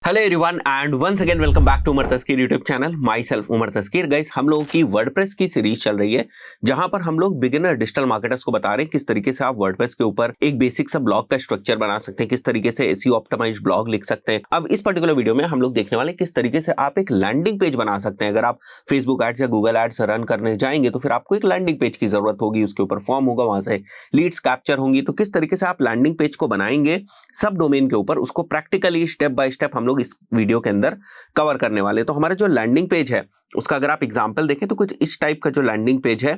Hello everyone and once again welcome back to Umar Taskeer YouTube channel. Myself Umar Taskeer. Guys, हम लोगों की WordPress की series चल रही है जहां पर हम लोग बिगिनर डिजिटल मार्केटर्स को बता रहे हैं किस तरीके से आप वर्डप्रेस के ऊपर एक बेसिक सा ब्लॉग का स्ट्रक्चर बना सकते हैं, किस तरीके से एसईओ ऑप्टिमाइज्ड ब्लॉग लिख सकते हैं। अब इस पर्टिकुलर वीडियो में हम लोग देखने वाले किस तरीके से आप एक लैंडिंग पेज बना सकते हैं। अगर आप फेसबुक एड्स या गूगल एड्स रन करने जाएंगे तो फिर आपको एक लैंडिंग पेज की जरूरत होगी, उसके ऊपर फॉर्म होगा, वहां से लीड्स कैप्चर होंगी। तो किस तरीके से आप लैंडिंग पेज को बनाएंगे सब डोमेन के ऊपर, उसको प्रैक्टिकली स्टेप बाय स्टेप हम लोग इस वीडियो के अंदर कवर करने वाले। तो हमारा जो लैंडिंग पेज है उसका अगर आप एग्जांपल देखें तो कुछ इस टाइप का जो लैंडिंग पेज है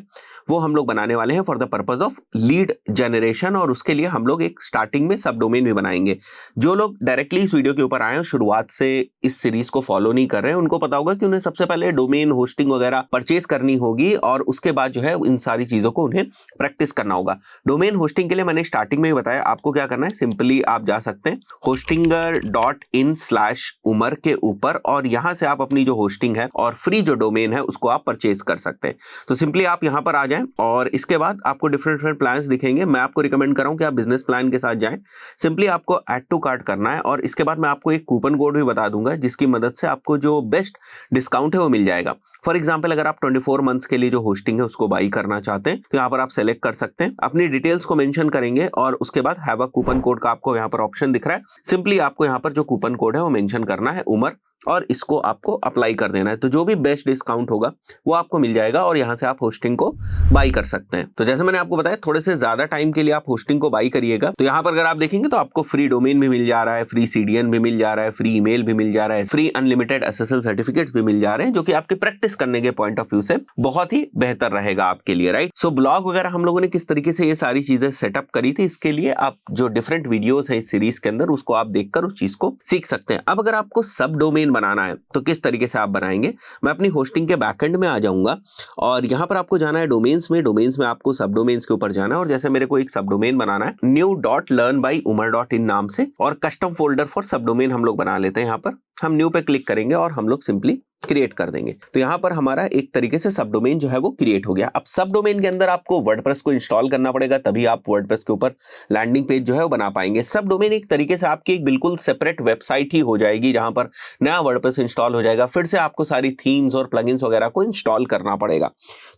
वो हम लोग बनाने वाले हैं for the purpose of lead generation. और उसके लिए हम लोग एक स्टार्टिंग में सब डोमेन भी बनाएंगे। जो लोग डायरेक्टली इस वीडियो के ऊपर आए हैं, शुरुआत से इस सीरीज को फॉलो नहीं कर रहे हैं, उनको पता होगा कि उन्हें सबसे पहले डोमेन होस्टिंग वगैरह परचेज करनी होगी और उसके बाद जो है इन सारी चीजों को उन्हें प्रैक्टिस करना होगा। डोमेन होस्टिंग के लिए मैंने स्टार्टिंग में ही बताया आपको क्या करना है। सिंपली आप जा सकते हैं hostinger.in/umar के ऊपर और यहां से आप अपनी जो होस्टिंग है और फ्री जो डोमेन है उसको आप परचेज कर सकते हैं। तो सिंपली आप यहां पर आ जाएं और इसके बाद आपको डिफरेंट प्लान्स दिखेंगे। मैं आपको रिकमेंड कर रहा हूं कि आप बिजनेस प्लान के साथ जाएं। सिंपली आपको ऐड टू कार्ट करना है और इसके बाद मैं आपको एक कूपन कोड भी बता दूंगा जिसकी मदद से आपको जो बेस्ट डिस्काउंट है वो मिल जाएगा। फॉर एग्जाम्पल, अगर आप 24 मंथ्स के लिए जो होस्टिंग है उसको बाई करना चाहते हैं तो यहाँ पर आप सेलेक्ट कर सकते हैं, अपनी डिटेल्स को मेंशन करेंगे और उसके बाद हैव अ कूपन कोड का आपको यहाँ पर ऑप्शन दिख रहा है। सिंपली आपको यहाँ पर जो कूपन कोड है वो मेंशन करना है उमर और इसको आपको अप्लाई कर देना है। तो जो भी बेस्ट डिस्काउंट होगा वो आपको मिल जाएगा और यहां से आप होस्टिंग को बाई कर सकते हैं। तो जैसे मैंने आपको बताया, थोड़े से ज्यादा टाइम के लिए आप होस्टिंग को बाई करिएगा। तो यहां पर अगर आप देखेंगे तो आपको फ्री डोमेन भी मिल जा रहा है, फ्री सीडीएन भी मिल जा रहा है, फ्री ईमेल भी मिल जा रहा है, फ्री अनलिमिटेड एसएसएल सर्टिफिकेट्स भी मिल जा रहे हैं, जो कि आपके प्रैक्टिस करने के पॉइंट ऑफ व्यू से बहुत ही बेहतर रहेगा आपके लिए, राइट। सो ब्लॉग वगैरह हम लोगों ने किस तरीके से ये सारी चीजें सेटअप करी थी, इसके लिए आप जो डिफरेंट वीडियोस है इस सीरीज के अंदर उसको आप देखकर उस चीज को सीख सकते हैं। अब अगर आपको सब डोमेन बनाना है तो किस तरीके से आप बनाएंगे, मैं अपनी होस्टिंग के बैकएंड में आ जाऊंगा और यहां पर आपको जाना है डोमेन्स में। डोमेन्स में आपको सब डोमेन्स के ऊपर जाना है और जैसे मेरे को एक सब डोमेन बनाना है new.learnbyumar.in नाम से और कस्टम फोल्डर फॉर सब डोमेन हम लोग बना लेते हैं। यहां पर हम न्यू पे क्लिक करेंगे और हम लोग सिंपली क्रिएट कर देंगे। तो यहां पर हमारा एक तरीके से सब डोमेन जो है वो क्रिएट हो गया। अब सब डोमेन के अंदर आपको वर्डप्रेस को इंस्टॉल करना पड़ेगा, तभी आप वर्डप्रेस के ऊपर लैंडिंग पेज जो है वो बना पाएंगे। सब डोमेन एक तरीके से आपकी एक बिल्कुल सेपरेट वेबसाइट ही हो जाएगी जहां पर नया वर्डप्रेस इंस्टॉल हो जाएगा। फिर से आपको सारी थीम्स और प्लगइन्स वगैरह को इंस्टॉल करना पड़ेगा।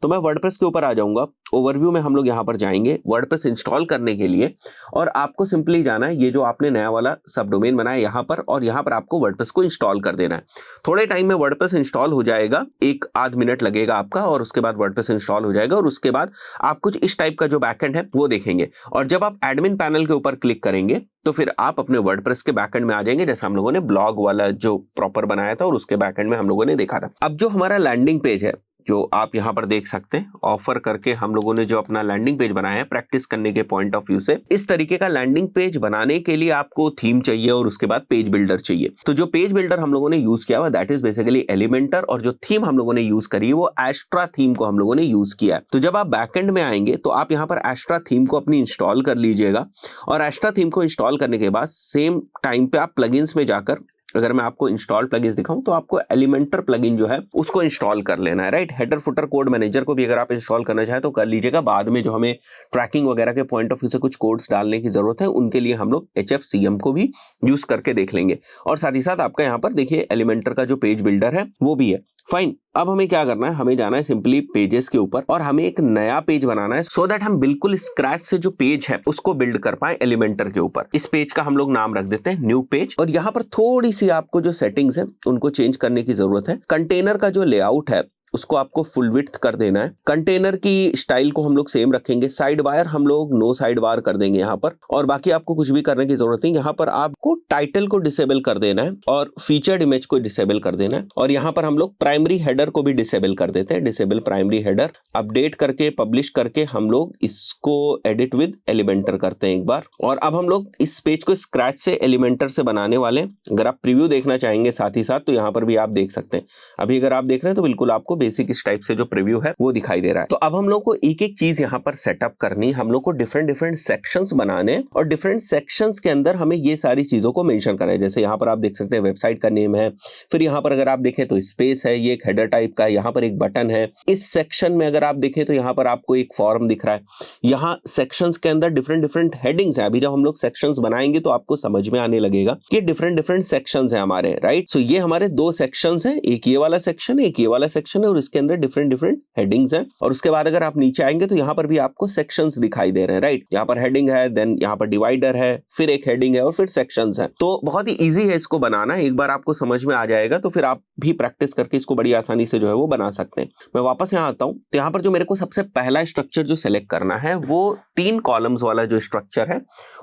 तो मैं वर्डप्रेस के ऊपर आ जाऊंगा। ओवरव्यू में हम लोग यहाँ पर जाएंगे वर्डप्रेस इंस्टॉल करने के लिए और आपको सिंपली जाना है ये जो आपने नया वाला सब डोमेन बनाया यहाँ पर और यहाँ पर आपको वर्डप्रेस को इंस्टॉल कर देना है। थोड़े टाइम में वर्डप्रेस इंस्टॉल हो जाएगा, 1 आध मिनट लगेगा आपका और उसके बाद वर्डप्रेस इंस्टॉल हो जाएगा और उसके बाद आप कुछ इस टाइप का जो बैकएंड है वो देखेंगे। और जब आप एडमिन पैनल के ऊपर क्लिक करेंगे तो फिर आप अपने वर्डप्रेस के बैकएंड में आ जाएंगे, जैसे हम लोगों ने ब्लॉग वाला जो प्रॉपर बनाया था और उसके बैकएंड में हम लोगों ने देखा था। अब जो हमारा लैंडिंग पेज है जो आप यहां पर देख सकते हैं, ऑफर करके हम लोगों ने जो अपना लैंडिंग पेज बनाया है प्रैक्टिस करने के पॉइंट ऑफ व्यू से, इस तरीके का लैंडिंग पेज बनाने के लिए आपको थीम चाहिए और उसके बाद पेज बिल्डर चाहिए। तो जो पेज बिल्डर हम लोगों ने यूज किया हुआ दैट इज बेसिकली एलिमेंटर और जो थीम हम लोगों ने यूज करी है वो एस्ट्रा थीम को हम लोगों ने यूज किया है। तो जब आप बैकएंड में आएंगे तो आप यहाँ पर एस्ट्रा थीम को अपनी इंस्टॉल कर लीजिएगा और एस्ट्रा थीम को इंस्टॉल करने के बाद सेम टाइम पे आप प्लगइन्स में जाकर, अगर मैं आपको इंस्टॉल प्लगइन्स दिखाऊं तो आपको एलिमेंटर प्लगइन जो है उसको इंस्टॉल कर लेना है, right. Header footer code manager को भी अगर आप इंस्टॉल करना चाहें तो कर लीजिएगा। बाद में जो हमें ट्रैकिंग वगैरह के पॉइंट ऑफ व्यू से कुछ कोड्स डालने की जरूरत है उनके लिए हम लोग HFCM को भी यूज करके देख लेंगे। और साथ ही साथ आपका यहाँ पर देखिए एलिमेंटर का जो पेज बिल्डर है वो भी है। फाइन, अब हमें क्या करना है, हमें जाना है सिंपली पेजेस के ऊपर और हमें एक नया पेज बनाना है सो दैट हम बिल्कुल स्क्रैच से जो पेज है उसको बिल्ड कर पाए एलिमेंटर के ऊपर। इस पेज का हम लोग नाम रख देते हैं न्यू पेज और यहाँ पर थोड़ी सी आपको जो सेटिंग्स है उनको चेंज करने की जरूरत है। कंटेनर का जो लेआउट है उसको आपको फुल विड्थ कर देना है। कंटेनर की स्टाइल को हम लोग सेम रखेंगे। साइड बार हम लोग नो साइड बार कर देंगे यहाँ पर और बाकी आपको कुछ भी करने की जरूरत नहीं। यहाँ पर आपको टाइटल को डिसेबल कर देना है और फीचर्ड इमेज को डिसेबल कर देना है और यहाँ पर हम लोग प्राइमरी हेडर को भी डिसेबल कर देते हैं। डिसेबल प्राइमरी हेडर अपडेट करके पब्लिश करके हम लोग इसको एडिट विद एलिमेंटर करते हैं एक बार। और अब हम लोग इस पेज को स्क्रैच से एलिमेंटर से बनाने वाले हैं। अगर आप प्रीव्यू देखना चाहेंगे साथ ही साथ तो यहाँ पर भी आप देख सकते हैं। अभी अगर आप देख रहे हैं तो बिल्कुल आपको बेसिक इस टाइप से जो प्रीव्यू है वो दिखाई दे रहा है। तो अब हम लोग को एक एक चीज यहाँ पर सेटअप करनी, हम लोग को डिफरेंट सेक्शंस बनाने और डिफरेंट सेक्शंस के अंदर हमें ये सारी चीजों को मेंशन करना है। जैसे यहाँ पर आप देख सकते हैं वेबसाइट का नेम है, फिर यहाँ पर अगर आप देखें तो स्पेस है, ये एक हेडर टाइप का है, यहाँ पर एक बटन है। इस सेक्शन में अगर आप देखें तो यहाँ पर आपको एक फॉर्म दिख रहा है। यहाँ सेक्शंस के अंदर डिफरेंट हेडिंग्स हैं। अभी जब हम लोग सेक्शंस बनाएंगे तो आपको समझ में आने लगेगा कि डिफरेंट सेक्शंस हैं हमारे, राइट। सो ये हमारे दो सेक्शंस हैं, एक ये वाला सेक्शन है, एक ये वाला सेक्शन है, और इसके अंदर डिफरेंट हेडिंग्स हैं। और उसके बाद अगर आप नीचे आएंगे तो यहाँ पर भी आपको सेक्शंस दिखाई दे रहे हैं, राइट। यहाँ पर हेडिंग है, देन यहाँ पर डिवाइडर है, फिर एक हेडिंग है और फिर सेक्शंस है। तो बहुत ही ईजी है इसको बनाना, एक बार आपको समझ में आ जाएगा तो फिर आप भी प्रैक्टिस करके इसको बड़ी आसानी से जो है वो बना सकते हैं। मैं वापस यहाँ आता हूँ तो यहाँ पर जो मेरे को सबसे पहला स्ट्रक्चर जो सेलेक्ट करना है वो 3 कॉलम्स वाला जो स्ट्रक्चर है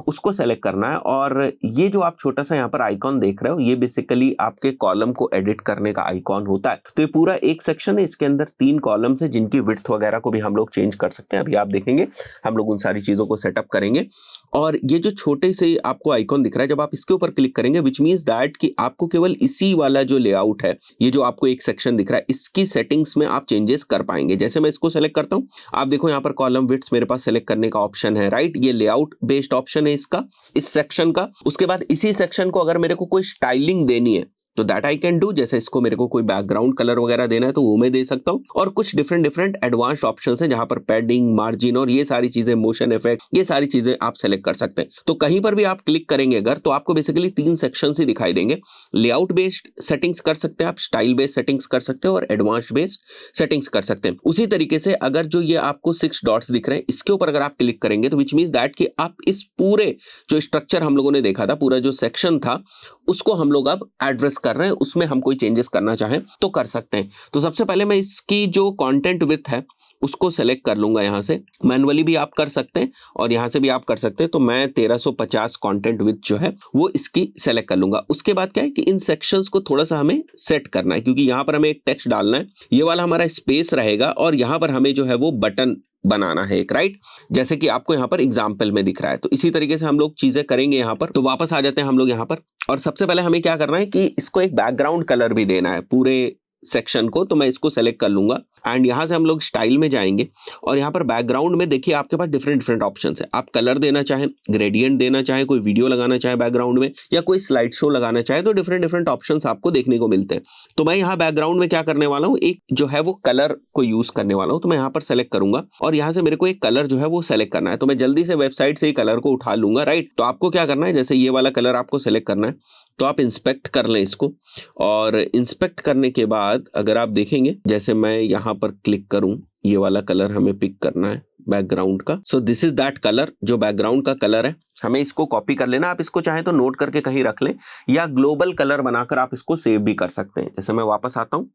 उसको सेलेक्ट करना है। और ये जो आप छोटा सा यहाँ पर आइकॉन देख रहे हो ये बेसिकली आपके कॉलम को एडिट करने का आइकॉन होता है। तो ये पूरा एक सेक्शन है, इसके अंदर 3 कॉलम्स है जिनकी विड्थ वगैरह को भी हम लोग चेंज कर सकते हैं। अभी आप देखेंगे हम लोग उन सारी चीजों को सेटअप करेंगे। और ये जो छोटे से आपको आइकॉन दिख रहा है, जब आप इसके ऊपर क्लिक करेंगे विच मीन्स दैट कि आपको केवल इसी वाला जो लेआउट है, ये जो आपको एक सेक्शन दिख रहा है, इसकी सेटिंग्स में आप चेंजेस कर पाएंगे। जैसे मैं इसको सेलेक्ट करता हूं, आप देखो यहाँ पर कॉलम विड्थ मेरे पास सेलेक्ट करने का ऑप्शन है, राइट। ये लेआउट बेस्ड ऑप्शन है इसका, इस सेक्शन का। उसके बाद इसी सेक्शन को अगर मेरे को कोई स्टाइलिंग देनी है तो दैट आई कैन डू। जैसे इसको मेरे को कोई बैकग्राउंड कलर वगैरह देना है तो वो मैं दे सकता हूँ। और कुछ डिफरेंट एडवांस्ड ऑप्शंस हैं जहां पर पैडिंग, मार्जिन और ये सारी चीजें, मोशन इफेक्ट, ये सारी चीजें आप सेलेक्ट कर सकते हैं। तो कहीं पर भी आप क्लिक करेंगे अगर तो आपको बेसिकली 3 सेक्शन ही दिखाई देंगे। लेआउट बेस्ड सेटिंग्स कर सकते हैं आप, स्टाइल बेस्ड सेटिंग्स कर सकते हो और एडवांस्ड बेस्ड सेटिंग्स कर सकते हैं। उसी तरीके से अगर जो ये आपको 6 डॉट्स दिख रहे हैं इसके ऊपर अगर आप क्लिक करेंगे तो विच मीन्स दैट कि आप इस पूरे जो स्ट्रक्चर हम लोगों ने देखा था, पूरा जो सेक्शन था उसको हम लोग अब एड्रेस कर रहे हैं, उसमें हम कोई चेंजेस करना चाहें तो कर सकते हैं। तो सबसे पहले मैं इसकी जो कंटेंट विड्थ है उसको सेलेक्ट कर लूंगा। यहाँ से मैनुअली भी आप कर सकते हैं और यहाँ से भी आप कर सकते हैं। तो मैं 1350 कंटेंट विड्थ जो है वो इसकी सेलेक्ट कर लूंगा। उसके बाद क्या है कि इन सेक्शंस को थोड़ा सा हमें सेट करना है, क्योंकि यहाँ पर हमें एक टेक्स्ट डालना है, ये वाला हमारा स्पेस रहेगा और यहाँ पर हमें जो है वो बटन बनाना है एक, राइट। जैसे कि आपको यहाँ पर एग्जाम्पल में दिख रहा है। तो इसी तरीके से हम लोग चीजें करेंगे यहाँ पर। तो वापस आ जाते हैं हम लोग यहाँ पर, और सबसे पहले हमें क्या करना है कि इसको एक बैकग्राउंड कलर भी देना है पूरे सेक्शन को। तो मैं इसको सेलेक्ट कर लूंगा एंड यहाँ से हम लोग स्टाइल में जाएंगे और यहाँ पर बैकग्राउंड में देखिए आपके पास डिफरेंट ऑप्शंस है। आप कलर देना चाहें, ग्रेडियंट देना चाहें, कोई वीडियो लगाना चाहे बैकग्राउंड में या कोई स्लाइड शो लगाना चाहे, तो डिफरेंट ऑप्शंस आपको देखने को मिलते हैं। तो मैं यहाँ बैकग्राउंड में क्या करने वाला हूँ, एक जो है वो कलर को यूज करने वाला हूँ। तो मैं यहाँ पर सेलेक्ट करूंगा और यहाँ से मेरे को एक कलर जो है वो सेलेक्ट करना है। तो मैं जल्दी से वेबसाइट से ही कलर को उठा लूंगा, राइट। तो आपको क्या करना है, जैसे ये वाला कलर आपको सेलेक्ट करना है तो आप इंस्पेक्ट कर लें इसको। और इंस्पेक्ट करने के बाद अगर आप देखेंगे, जैसे मैं यहाँ पर क्लिक करूं, ये वाला कलर हमें पिक करना है बैकग्राउंड का। सो दिस इज दैट कलर, जो बैकग्राउंड का कलर है हमें इसको कॉपी कर लेना। आप इसको चाहें तो नोट करके कहीं रख लें या ग्लोबल कलर बनाकर आप इसको सेव भी कर सकते हैं। जैसे मैं वापस आता हूं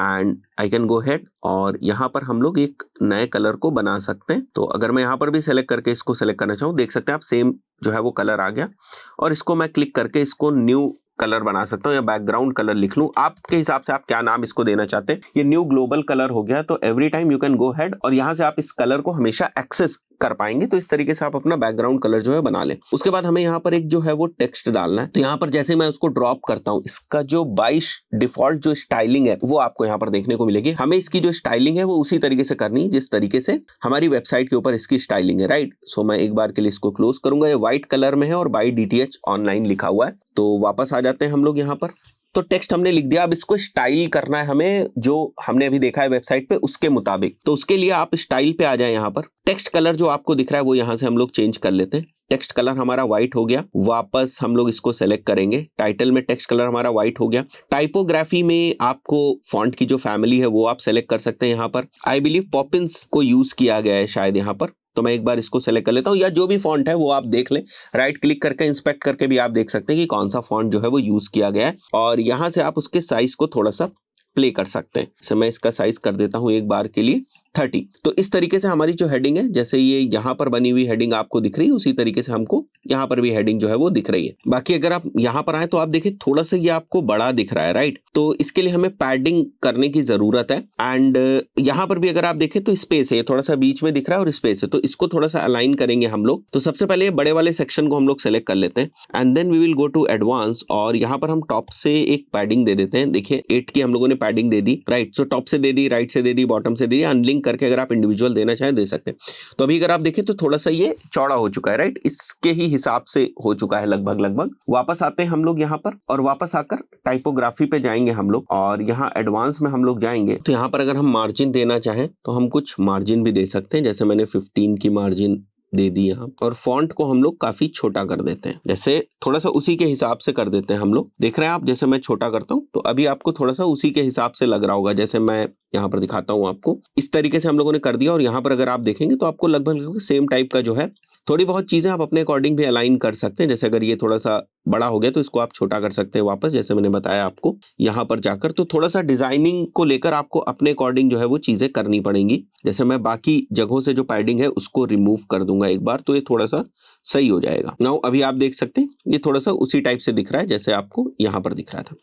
and I can go head और यहाँ पर हम लोग एक नए कलर को बना सकते हैं। तो अगर मैं यहाँ पर भी सेलेक्ट करके इसको सेलेक्ट करना चाहूँ, देख सकते हैं आप सेम जो है वो कलर आ गया। और इसको मैं क्लिक करके इसको न्यू कलर बना सकता हूँ या बैकग्राउंड कलर लिख लूँ, आपके हिसाब से आप क्या नाम इसको देना चाहते हैं। ये न्यू ग्लोबल कलर हो गया। तो every time you can go head और यहाँ से आप इस कलर को हमेशा एक्सेस कर पाएंगे। तो इस तरीके से आप अपना बैकग्राउंड कलर जो है बना लें। उसके बाद हमें यहाँ पर एक जो है वो टेक्स्ट डालना है। तो यहाँ पर जैसे मैं उसको ड्रॉप करता हूँ, इसका जो 22 डिफॉल्ट जो स्टाइलिंग है वो आपको यहाँ पर देखने को मिलेगी। हमें इसकी जो स्टाइलिंग है वो उसी तरीके से करनी है जिस तरीके से हमारी वेबसाइट के ऊपर इसकी स्टाइलिंग है, राइट। सो मैं एक बार के लिए इसको क्लोज करूंगा। ये व्हाइट कलर में है और बाय DTH ऑनलाइन लिखा हुआ है। तो वापस आ जाते हैं हम लोग यहाँ पर। तो टेक्स्ट हमने लिख दिया, अब इसको स्टाइल करना है हमें, जो हमने अभी देखा है वेबसाइट पे उसके मुताबिक। तो उसके लिए आप स्टाइल पे आ जाए। यहाँ पर टेक्स्ट कलर जो आपको दिख रहा है वो यहाँ से हम लोग चेंज कर लेते हैं। टेक्स्ट कलर हमारा व्हाइट हो गया। वापस हम लोग इसको सेलेक्ट करेंगे। टाइटल में टेक्स्ट कलर हमारा व्हाइट हो गया। टाइपोग्राफी में आपको फॉन्ट की जो फैमिली है वो आप सेलेक्ट कर सकते हैं। यहाँ पर आई बिलीव पॉपिंस को यूज किया गया है शायद यहाँ पर। तो मैं एक बार इसको सेलेक्ट कर लेता हूँ, या जो भी फॉन्ट है वो आप देख लें। राइट क्लिक करके इंस्पेक्ट करके भी आप देख सकते हैं कि कौन सा फॉन्ट जो है वो यूज किया गया है। और यहाँ से आप उसके साइज को थोड़ा सा प्ले कर सकते हैं। जैसे मैं इसका साइज कर देता हूँ एक बार के लिए 30। तो इस तरीके से हमारी जो हेडिंग है, जैसे ये यहाँ पर बनी हुई हेडिंग आपको दिख रही है, उसी तरीके से हमको यहाँ पर भी हेडिंग जो है वो दिख रही है। बाकी अगर आप यहाँ पर आए तो आप देखिए थोड़ा सा ये आपको बड़ा दिख रहा है, राइट। तो इसके लिए हमें पैडिंग करने की जरूरत है। एंड यहाँ पर भी अगर आप देखें तो स्पेस है, थोड़ा सा बीच में दिख रहा है और स्पेस है, तो इसको थोड़ा सा अलाइन करेंगे हम लोग। तो सबसे पहले बड़े वाले सेक्शन को हम लोग सेलेक्ट कर लेते हैं and then we will go to advance, और यहाँ पर हम टॉप से एक पैडिंग दे देते हैं। देखिए 8 की हम लोगों ने पैडिंग दे दी, राइट। सो टॉप से दे दी, राइट से दे दी, बॉटम से दे दी, अनलिंक करके अगर आप इंडिविजुअल देना चाहें दे सकते हैं। तो अभी अगर आप देखें तो थोड़ा सा ये चौड़ा हो चुका है, राइट, इसके ही हिसाब से हो चुका है लगभग। वापस आते हैं हम लोग यहाँ पर, और वापस आकर टाइपोग्राफी पे जाएंगे हम लोग, और यहाँ एडवांस में हम लोग जाएंगे। तो यहाँ पर अगर हम मार्जिन देना चाहें तो हम कुछ मार्जिन भी दे सकते हैं, जैसे मैंने 15 की मार्जिन दे दी यहाँ, और फॉन्ट को हम लोग काफी छोटा कर देते हैं, जैसे थोड़ा सा उसी के हिसाब से कर देते हैं हम लोग। देख रहे हैं आप, जैसे मैं छोटा करता हूँ तो अभी आपको थोड़ा सा उसी के हिसाब से लग रहा होगा, जैसे मैं यहाँ पर दिखाता हूँ आपको। इस तरीके से हम लोगों ने कर दिया, और यहाँ पर अगर आप देखेंगे तो आपको लगभग सेम टाइप का जो है, थोड़ी बहुत चीजें आप अपने अकॉर्डिंग भी अलाइन कर सकते हैं। जैसे अगर ये थोड़ा सा बड़ा हो गया तो इसको आप छोटा कर सकते हैं वापस, जैसे मैंने बताया आपको यहाँ पर जाकर। तो थोड़ा सा डिजाइनिंग को लेकर आपको अपने अकॉर्डिंग जो है वो चीजें करनी पड़ेंगी। जैसे मैं बाकी जगहों से जो पैडिंग है उसको रिमूव कर दूंगा एक बार, तो ये थोड़ा सा सही हो जाएगा। नाउ अभी आप देख सकते हैं ये थोड़ा सा उसी टाइप से दिख रहा है जैसे आपको यहाँ पर दिख रहा था।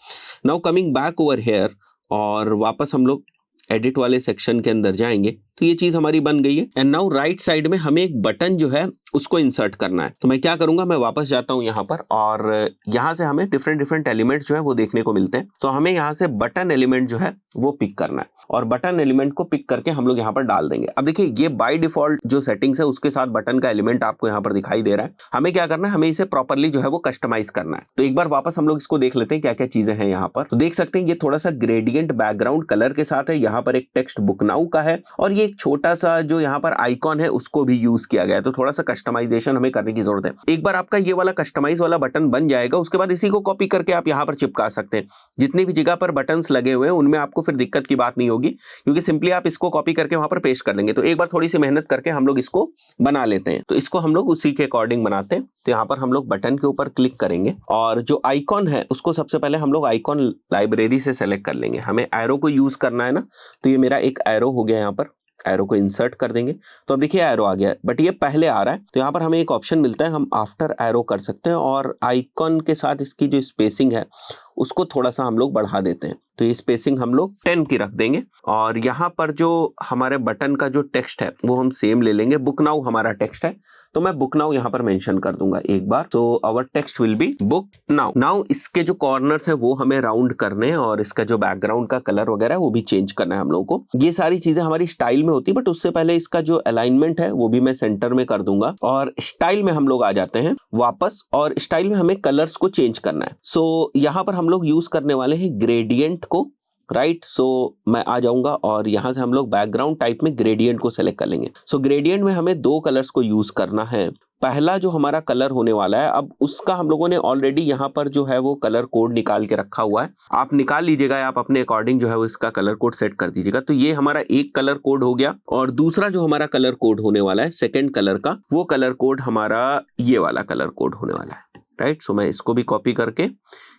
Now coming back over here, और वापस हम लोग एडिट वाले सेक्शन के अंदर जाएंगे, तो ये चीज हमारी बन गई है। एंड नाउ राइट साइड में हमें एक बटन जो है उसको इंसर्ट करना है। तो मैं क्या करूंगा, मैं वापस जाता हूं यहाँ पर, और यहाँ से हमें डिफरेंट एलिमेंट्स जो है वो देखने को मिलते हैं। तो हमें यहाँ से बटन एलिमेंट जो है वो पिक करना है, और बटन एलिमेंट को पिक करके हम लोग यहाँ पर डाल देंगे। अब देखिए ये बाय डिफॉल्ट जो सेटिंग्स है उसके साथ बटन का एलिमेंट आपको यहाँ पर दिखाई दे रहा है। हमें क्या करना है, हमें इसे प्रॉपर्ली जो है वो कस्टमाइज करना है। तो एक बार वापस हम लोग इसको देख लेते हैं क्या क्या चीजें हैं यहाँ पर। तो देख सकते हैं ये थोड़ा सा ग्रेडियंट बैकग्राउंड कलर के साथ है, यहाँ पर एक टेक्स्ट बुक नाउ का है, और ये एक छोटा सा जो यहाँ पर आइकॉन है उसको भी यूज किया गया है। तो थोड़ा सा कस्टमाइजेशन हमें करने की जरूरत है। एक बार आपका ये वाला कस्टमाइज वाला बटन बन जाएगा, उसके बाद इसी को कॉपी करके आप यहाँ पर चिपका सकते हैं। जितनी भी जगह पर बटन्स लगे हुए हैं उनमें आपको फिर दिक्कत की बात नहीं होगी, क्योंकि सिंपली आप इसको कॉपी करके वहां पर पेस्ट कर लेंगे। तो एक बार थोड़ी सी मेहनत करके हम लोग इसको बना लेते हैं। तो इसको हम लोग उसी के अकॉर्डिंग बनाते हैं। तो यहाँ पर हम लोग बटन के ऊपर क्लिक करेंगे, और जो आइकॉन है उसको सबसे पहले हम लोग आइकॉन लाइब्रेरी से सेलेक्ट कर लेंगे। हमें एरो को यूज करना है ना, तो ये मेरा एक एरो हो गया, यहाँ पर एरो को इंसर्ट कर देंगे। तो अब देखिए एरो आ गया, बट ये पहले आ रहा है। तो यहाँ पर हमें एक ऑप्शन मिलता है, हम आफ्टर एरो कर सकते हैं, और आइकॉन के साथ इसकी जो स्पेसिंग है उसको थोड़ा सा हम लोग बढ़ा देते हैं। तो ये स्पेसिंग हम लोग 10 की रख देंगे, और यहाँ पर जो हमारे बटन का जो टेक्स्ट है वो हम सेम ले लेंगे। बुक नाउ हमारा टेक्स्ट है, तो मैं बुक नाउ यहाँ पर मेंशन कर दूंगा एक बार। तो our text will be book now. Now इसके जो कॉर्नर्स है वो हमें राउंड करने हैं, और इसका जो बैकग्राउंड का कलर वगैरह वो भी चेंज करना है हम लोगों को। ये सारी चीजें हमारी स्टाइल में होती है, बट उससे पहले इसका जो अलाइनमेंट है वो भी मैं सेंटर में कर दूंगा। और स्टाइल में हम लोग आ जाते हैं वापस, और स्टाइल में हमें कलर्स को चेंज करना है। सो यहाँ पर हम लोग यूज करने वाले हैं ग्रेडियंट को, राइट। सो मैं आ जाऊंगा, और यहां से हम लोग बैकग्राउंड टाइप में ग्रेडियंट को सेलेक्ट कर लेंगे। सो ग्रेडियंट में हमें 2 कलर्स को यूज करना है। पहला जो हमारा कलर होने वाला है, अब उसका हम लोगों ने ऑलरेडी यहाँ पर जो है वो कलर कोड निकाल के रखा हुआ है। आप निकाल लीजिएगा, आप अपने अकॉर्डिंग जो है वो इसका कलर कोड सेट कर दीजिएगा। तो ये हमारा एक कलर कोड हो गया, और दूसरा जो हमारा कलर कोड होने वाला है सेकेंड कलर का, वो कलर कोड हमारा ये वाला कलर कोड होने वाला है, राइट। सो मैं इसको भी कॉपी करके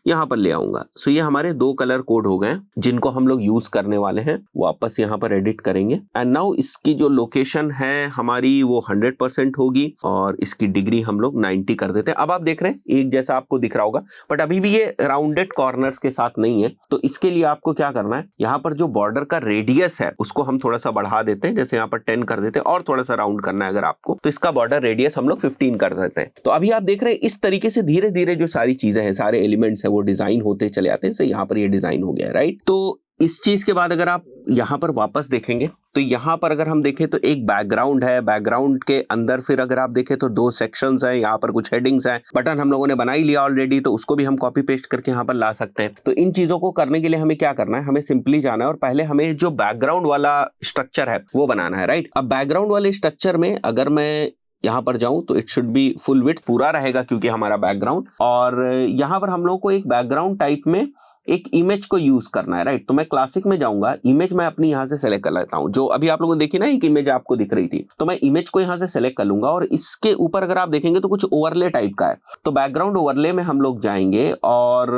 यहाँ पर ले आऊंगा। सो ये हमारे 2 कलर कोड हो गए जिनको हम लोग यूज करने वाले हैं। वापस यहाँ पर एडिट करेंगे, एंड नाउ इसकी जो लोकेशन है हमारी वो 100% होगी, और इसकी डिग्री हम लोग 90 कर देते हैं। अब आप देख रहे हैं एक जैसा आपको दिख रहा होगा, बट अभी भी ये राउंडेड कॉर्नर्स के साथ नहीं है। तो इसके लिए आपको क्या करना है, यहाँ पर जो बॉर्डर का रेडियस है उसको हम थोड़ा सा बढ़ा देते हैं, जैसे यहाँ पर 10 कर देते हैं, और थोड़ा सा राउंड करना है अगर आपको, तो इसका बॉर्डर रेडियस हम लोग 15 कर देते हैं। तो अभी आप देख रहे हैं इस तरीके से धीरे धीरे जो सारी चीजें हैं, सारे एलिमेंट्स हैं वो डिजाइन होते चले आते हैं। यहाँ पर ये डिजाइन हो गया है, राइट। तो इस चीज के बाद अगर आप यहाँ पर वापस देखेंगे तो यहाँ पर अगर हम देखें तो एक बैकग्राउंड है, बैकग्राउंड के अंदर फिर अगर आप देखें तो 2 सेक्शंस हैं, यहाँ पर कुछ हेडिंग्स हैं। बटन हम लोगों ने बना ही लिया ऑलरेडी, तो उसको भी हम कॉपी पेस्ट करके यहाँ पर ला सकते हैं। तो इन चीजों को करने के लिए हमें क्या करना है, हमें सिंपली जाना है, और पहले हमें जो बैकग्राउंड वाला स्ट्रक्चर है वो बनाना है, राइट। अब बैकग्राउंड वाले स्ट्रक्चर में अगर मैं यहाँ पर जाऊं तो it should be full width पूरा रहेगा, क्योंकि हमारा बैकग्राउंड, और यहाँ पर हम लोग को एक बैकग्राउंड टाइप में एक इमेज को यूज करना है, राइट। तो मैं क्लासिक में जाऊंगा, इमेज मैं अपनी यहाँ से सेलेक्ट कर लेता हूँ, जो अभी आप लोगों ने देखी ना एक इमेज आपको दिख रही थी, तो मैं इमेज को यहाँ से सेलेक्ट कर लूंगा और इसके ऊपर अगर आप देखेंगे तो कुछ ओवरले टाइप का है, तो बैकग्राउंड ओवरले में हम लोग जाएंगे और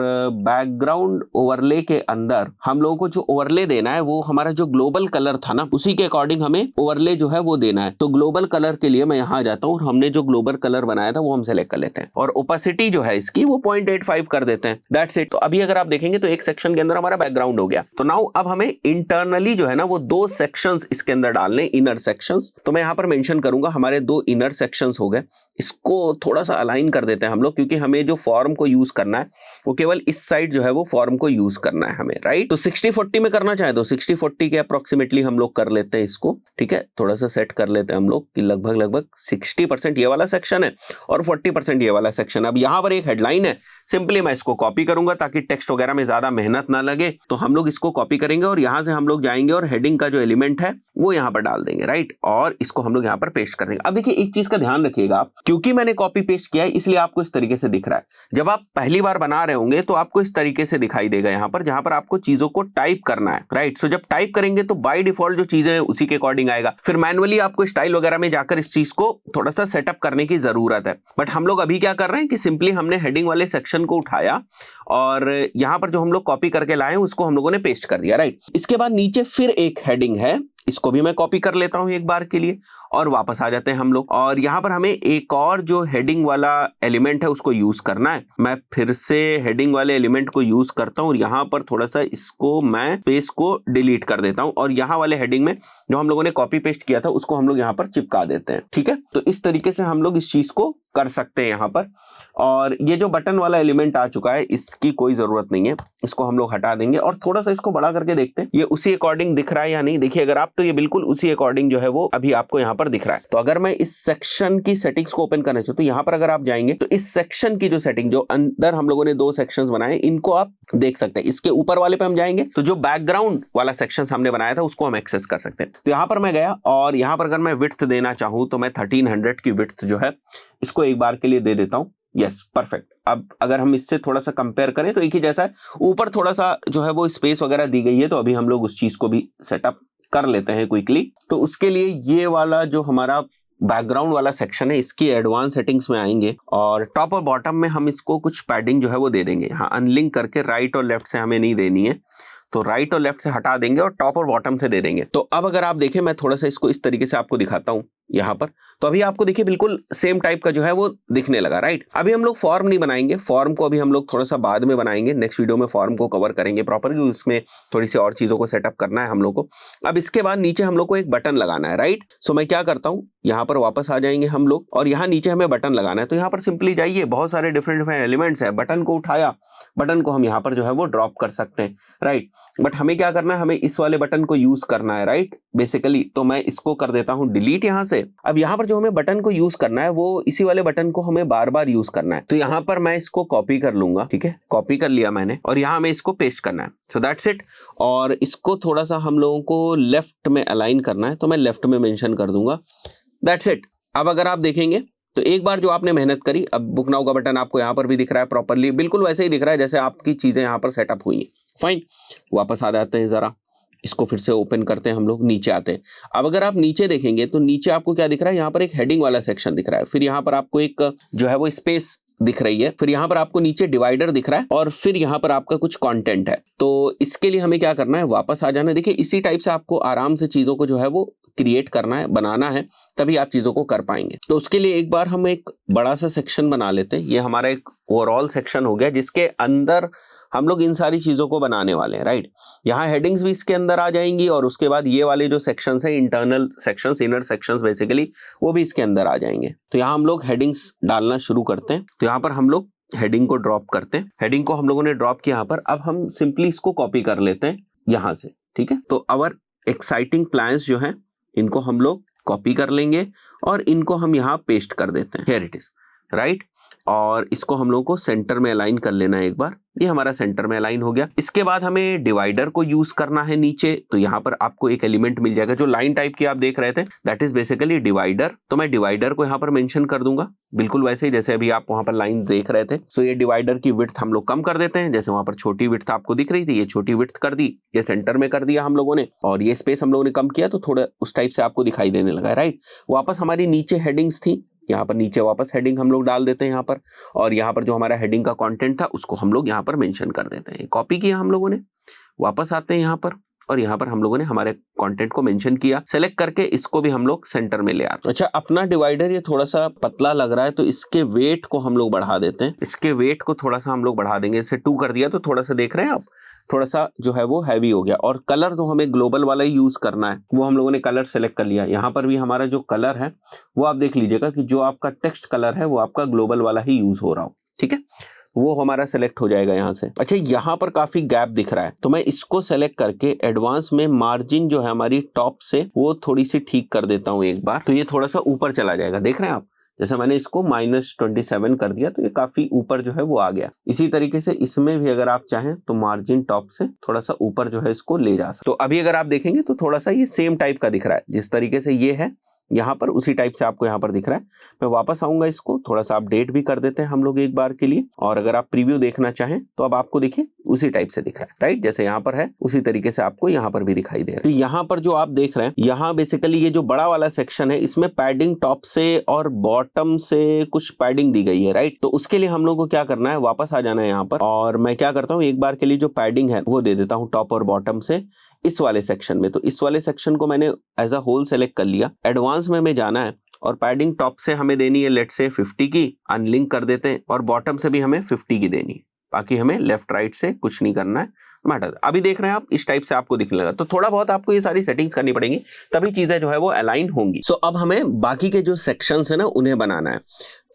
बैकग्राउंड ओवरले के अंदर हम लोगों को जो ओवरले देना है वो हमारा जो ग्लोबल कलर था ना उसी के अकॉर्डिंग हमें ओवरले जो है वो देना है। तो ग्लोबल कलर के लिए मैं यहाँ आ जाता हूँ और हमने जो ग्लोबल कलर बनाया था वो हम सेलेक्ट कर लेते हैं और ओपेसिटी जो है इसकी वो 0.85 कर देते हैं। That's it. तो अभी अगर आप देखेंगे तो एक सेक्शन के अंदर हमारा बैकग्राउंड हो गया। तो नाउ अब हमें इंटरनली जो है ना वो 2 सेक्शंस इसके अंदर डालने, इनर सेक्शंस। तो मैं यहाँ पर मेंशन करूंगा हमारे 2 इनर सेक्शंस हो गए। इसको थोड़ा सा अलाइन कर देते हैं हम लोग, क्योंकि हमें जो फॉर्म को यूज करना है वो केवल इस साइड जो है वो फॉर्म को यूज करना है हमें, राइट। तो 60-40 में करना चाहे तो 60-40 के अप्रोक्सीमेटली हम लोग कर लेते हैं इसको, ठीक है। थोड़ा सा सेट कर लेते हैं हम लोग कि लगभग 60% ये वाला सेक्शन है और 40% ये वाला सेक्शन है। अब यहाँ पर एक हेडलाइन है, सिंपली मैं इसको कॉपी करूंगा ताकि टेक्स्ट वगैरह में ज्यादा मेहनत ना लगे। तो हम लोग इसको कॉपी करेंगे और यहाँ से हम लोग जाएंगे और हेडिंग का जो एलिमेंट है वो यहाँ पर डाल देंगे, राइट। और इसको हम लोग यहाँ पर पेस्ट कर देंगे। अब देखिए एक चीज का ध्यान रखिएगा आप, क्योंकि मैंने कॉपी पेस्ट किया है इसलिए आपको इस तरीके से दिख रहा है। जब आप पहली बार बना रहे होंगे तो आपको इस तरीके से दिखाई देगा यहाँ पर, जहां पर आपको चीजों को टाइप करना है, राइट। सो जब टाइप करेंगे तो बाय डिफॉल्ट जो चीजें हैं उसी के अकॉर्डिंग आएगा। फिर मैनुअली आपको स्टाइल वगैरह में जाकर इस चीज को थोड़ा सा सेटअप करने की जरूरत है। बट हम लोग अभी क्या कर रहे हैं कि सिंपली हमने हेडिंग वाले सेक्शन को उठाया और यहां पर जो हम लोग कॉपी करके लाए उसको हम लोगों ने पेस्ट कर दिया, राइट। इसके बाद नीचे फिर एक हेडिंग है, इसको भी मैं कॉपी कर लेता हूं एक बार के लिए और वापस आ जाते हैं हम लोग। और यहां पर हमें एक और जो हेडिंग वाला एलिमेंट है उसको यूज करना है। मैं फिर से हेडिंग वाले एलिमेंट को यूज करता हूं और यहां पर थोड़ा सा इसको मैं स्पेस को डिलीट कर देता हूं और यहां वाले हेडिंग में जो हम लोगों ने कॉपी पेस्ट किया था उसको हम लोग यहां पर चिपका देते हैं, ठीक है। तो इस तरीके से हम लोग इस चीज को कर सकते हैं यहाँ पर। और ये जो बटन वाला एलिमेंट आ चुका है इसकी कोई जरूरत नहीं है, इसको हम लोग हटा देंगे और थोड़ा सा इसको बड़ा करके देखते हैं ये उसी अकॉर्डिंग दिख रहा है या नहीं। देखिए अगर आप, तो ये बिल्कुल उसी अकॉर्डिंग जो है वो अभी आपको यहाँ पर दिख रहा है। तो अगर मैं इस सेक्शन की सेटिंग्स को ओपन करना चाहूँ तो यहाँ पर अगर आप जाएंगे तो इस सेक्शन की जो सेटिंग, जो अंदर हम लोगों ने 2 सेक्शंस बनाए इनको आप देख सकते हैं। इसके ऊपर वाले पे हम जाएंगे तो जो बैकग्राउंड वाला सेक्शन हमने बनाया था उसको हम एक्सेस कर सकते हैं। तो यहाँ पर मैं गया और यहाँ पर अगर मैं विड्थ देना चाहूँ तो मैं 1300 की विड्थ जो है इसको एक बार के लिए दे देता हूं। Yes, perfect. अब अगर हम इससे थोड़ा सा कंपेयर करें तो एक ही जैसा है, ऊपर थोड़ा सा जो है वो स्पेस वगैरह दी गई है। तो अभी हम लोग उस चीज को भी सेटअप कर लेते हैं क्विकली। तो उसके लिए ये वाला जो हमारा बैकग्राउंड वाला सेक्शन है इसकी एडवांस सेटिंग्स में आएंगे और टॉप और बॉटम में हम इसको कुछ पैडिंग जो है वो दे देंगे। हाँ, अनलिंक करके राइट और लेफ्ट से हमें नहीं देनी है, तो राइट और लेफ्ट से हटा देंगे और टॉप और बॉटम से दे देंगे। तो अब अगर आप देखें, मैं थोड़ा सा इसको इस तरीके से आपको दिखाता हूं यहाँ पर, तो अभी आपको देखिए बिल्कुल सेम टाइप का जो है वो दिखने लगा, राइट। अभी हम लोग फॉर्म नहीं बनाएंगे, फॉर्म को अभी हम लोग थोड़ा सा बाद में बनाएंगे। नेक्स्ट वीडियो में फॉर्म को कवर करेंगे प्रॉपर, क्योंकि उसमें थोड़ी सी और चीजों को सेटअप करना है हम लोग को। अब इसके बाद नीचे हम लोग को एक बटन लगाना है, राइट। सो मैं क्या करता हूँ, यहाँ पर वापस आ जाएंगे हम लोग और यहाँ नीचे हमें बटन लगाना है। तो यहाँ पर सिंपली जाइए, बहुत सारे डिफरेंट एलिमेंट्स है। बटन को उठाया, बटन को हम यहाँ पर जो है वो ड्रॉप कर सकते हैं, राइट। बट हमें क्या करना है, हमें इस वाले बटन को यूज करना है, राइट, बेसिकली। तो मैं इसको कर देता हूं डिलीट यहाँ से। अब यहाँ पर जो हमें बटन को यूज करना है वो इसी वाले बटन को हमें बार बार यूज करना है। तो यहाँ पर मैं इसको कॉपी कर लूंगा, ठीक है, कॉपी कर लिया मैंने और यहाँ हमें इसको पेस्ट करना है। So that's it. और इसको थोड़ा सा हम लोगों को लेफ्ट में अलाइन करना है, तो मैं लेफ्ट में मेंशन कर दूंगा। That's it. अब अगर आप देखेंगे तो एक बार जो आपने मेहनत करी, अब बुक नाउ का बटन आपको यहाँ पर भी दिख रहा है प्रॉपरली, बिल्कुल वैसे ही दिख रहा है जैसे आपकी चीजें यहाँ पर सेटअप हुई हैं। फाइन, वापस आ जाते हैं जरा, इसको फिर से ओपन करते हैं हम लोग, नीचे आते हैं। अब अगर आप नीचे देखेंगे तो नीचे आपको क्या दिख रहा है, यहाँ पर एक हेडिंग वाला सेक्शन दिख रहा है, फिर यहाँ पर आपको एक जो है वो स्पेस दिख रही है, फिर यहाँ पर आपको नीचे डिवाइडर दिख रहा है और फिर यहाँ पर आपका कुछ कंटेंट है। तो इसके लिए हमें क्या करना है, वापस आ जाना है। देखिए इसी टाइप से आपको आराम से चीजों को जो है वो क्रिएट करना है, बनाना है, तभी आप चीजों को कर पाएंगे। तो उसके लिए एक बार हम एक बड़ा सा सेक्शन बना लेते हैं। ये हमारा एक ओवरऑल सेक्शन हो गया जिसके अंदर हम लोग इन सारी चीजों को बनाने वाले हैं, राइट। यहाँ हेडिंग्स भी इसके अंदर आ जाएंगी और उसके बाद ये वाले जो सेक्शंस हैं, internal sections, inner sections basically, वो भी इसके अंदर आ जाएंगे। तो यहाँ हम लोग हेडिंग्स डालना शुरू करते हैं। तो यहाँ पर हम लोग हेडिंग को ड्रॉप करते हैं। हेडिंग को हम लोगों ने ड्रॉप किया यहाँ पर। अब हम सिंपली इसको कॉपी कर लेते हैं यहाँ से, ठीक है। तो आवर एक्साइटिंग प्लान्स जो हैं इनको हम लोग कॉपी कर लेंगे और इनको हम यहाँ पेस्ट कर देते हैं। हियर इट इज, राइट, और इसको हम लोगों को सेंटर में अलाइन कर लेना है एक बार। ये हमारा सेंटर में अलाइन हो गया। इसके बाद हमें डिवाइडर को यूज करना है नीचे, तो यहाँ पर आपको एक एलिमेंट मिल जाएगा जो लाइन टाइप की आप देख रहे थे, दैट इज बेसिकली डिवाइडर। तो मैं डिवाइडर को यहाँ पर मेंशन कर दूंगा, बिल्कुल वैसे ही जैसे अभी आप वहां पर लाइन देख रहे थे। सो ये डिवाइडर की विड्थ हम लोग कम कर देते हैं, जैसे वहां पर छोटी विड्थ आपको दिख रही थी, ये छोटी विड्थ कर दी, ये सेंटर में कर दिया हम लोगों ने, और ये स्पेस हम लोगों ने कम किया तो थोड़ा उस टाइप से आपको दिखाई देने लगा, राइट। वापस हमारी नीचे हेडिंग्स थी, यहाँ पर नीचे वापस हेडिंग हम लोग डाल देते हैं यहाँ पर, और यहाँ पर जो हमारा हेडिंग का कंटेंट था उसको हम लोग यहाँ पर मेंशन कर देते हैं। कॉपी किया हम लोगों ने, वापस आते हैं यहाँ पर, और यहाँ पर हम लोगों ने हमारे कंटेंट को मेंशन किया, सेलेक्ट करके इसको भी हम लोग सेंटर में ले आते हैं। अच्छा, अपना डिवाइडर ये थोड़ा सा पतला लग रहा है तो इसके वेट को हम लोग बढ़ा देते हैं, इसके वेट को थोड़ा सा हम लोग बढ़ा देंगे, इसे 2 कर दिया तो थोड़ा सा देख रहे हैं आप, थोड़ा सा जो है वो हैवी हो गया। और कलर तो हमें ग्लोबल वाला ही यूज करना है, वो हम लोगों ने कलर सेलेक्ट कर लिया। यहाँ पर भी हमारा जो कलर है वो आप देख लीजिएगा कि जो आपका टेक्स्ट कलर है वो आपका ग्लोबल वाला ही यूज हो रहा हो, ठीक है, वो हमारा सेलेक्ट हो जाएगा यहाँ से। अच्छा, यहाँ पर काफी गैप दिख रहा है तो मैं इसको सेलेक्ट करके एडवांस में मार्जिन जो है हमारी टॉप से वो थोड़ी सी ठीक कर देता हूँ एक बार, तो ये थोड़ा सा ऊपर चला जाएगा, देख रहे हैं आप, जैसे मैंने इसको -27 कर दिया तो ये काफी ऊपर जो है वो आ गया। इसी तरीके से इसमें भी अगर आप चाहें तो मार्जिन टॉप से थोड़ा सा ऊपर जो है इसको ले जा सकते। तो अभी अगर आप देखेंगे तो थोड़ा सा ये सेम टाइप का दिख रहा है, जिस तरीके से ये है यहाँ पर उसी टाइप से आपको यहाँ पर दिख रहा है। मैं वापस आऊंगा, इसको थोड़ा सा अपडेट भी कर देते हैं हम लोग एक बार के लिए, और अगर आप प्रीव्यू देखना चाहें तो अब आपको देखिए उसी टाइप से दिख रहा है, राइट, जैसे यहाँ पर है उसी तरीके से आपको यहाँ पर भी दिखाई दे रहा है। तो यहाँ पर जो आप देख रहे हैं, यहाँ बेसिकली ये जो बड़ा वाला सेक्शन है इसमें पैडिंग टॉप से और बॉटम से कुछ पैडिंग दी गई है, राइट। तो उसके लिए हम लोग को क्या करना है, वापस आ जाना है यहाँ पर, और मैं क्या करता हूँ एक बार के लिए जो पैडिंग है वो दे देता हूँ टॉप और बॉटम से इस वाले सेक्शन में। तो इस वाले सेक्शन को मैंने एज अ होल सेलेक्ट कर लिया, एडवांस में हमें जाना है और पैडिंग टॉप से हमें देनी है लेट से 50 की, अनलिंक कर देते हैं, और बॉटम से भी हमें 50 की देनी है, बाकी हमें लेफ्ट राइट से कुछ नहीं करना है, मैटर। अभी देख रहे हैं आप इस टाइप से आपको दिखने लगा, तो थोड़ा बहुत आपको ये सारी सेटिंग्स करनी पड़ेंगी तभी चीजें जो है वो अलाइन होंगी। सो अब हमें बाकी के जो सेक्शंस है ना उन्हें बनाना है।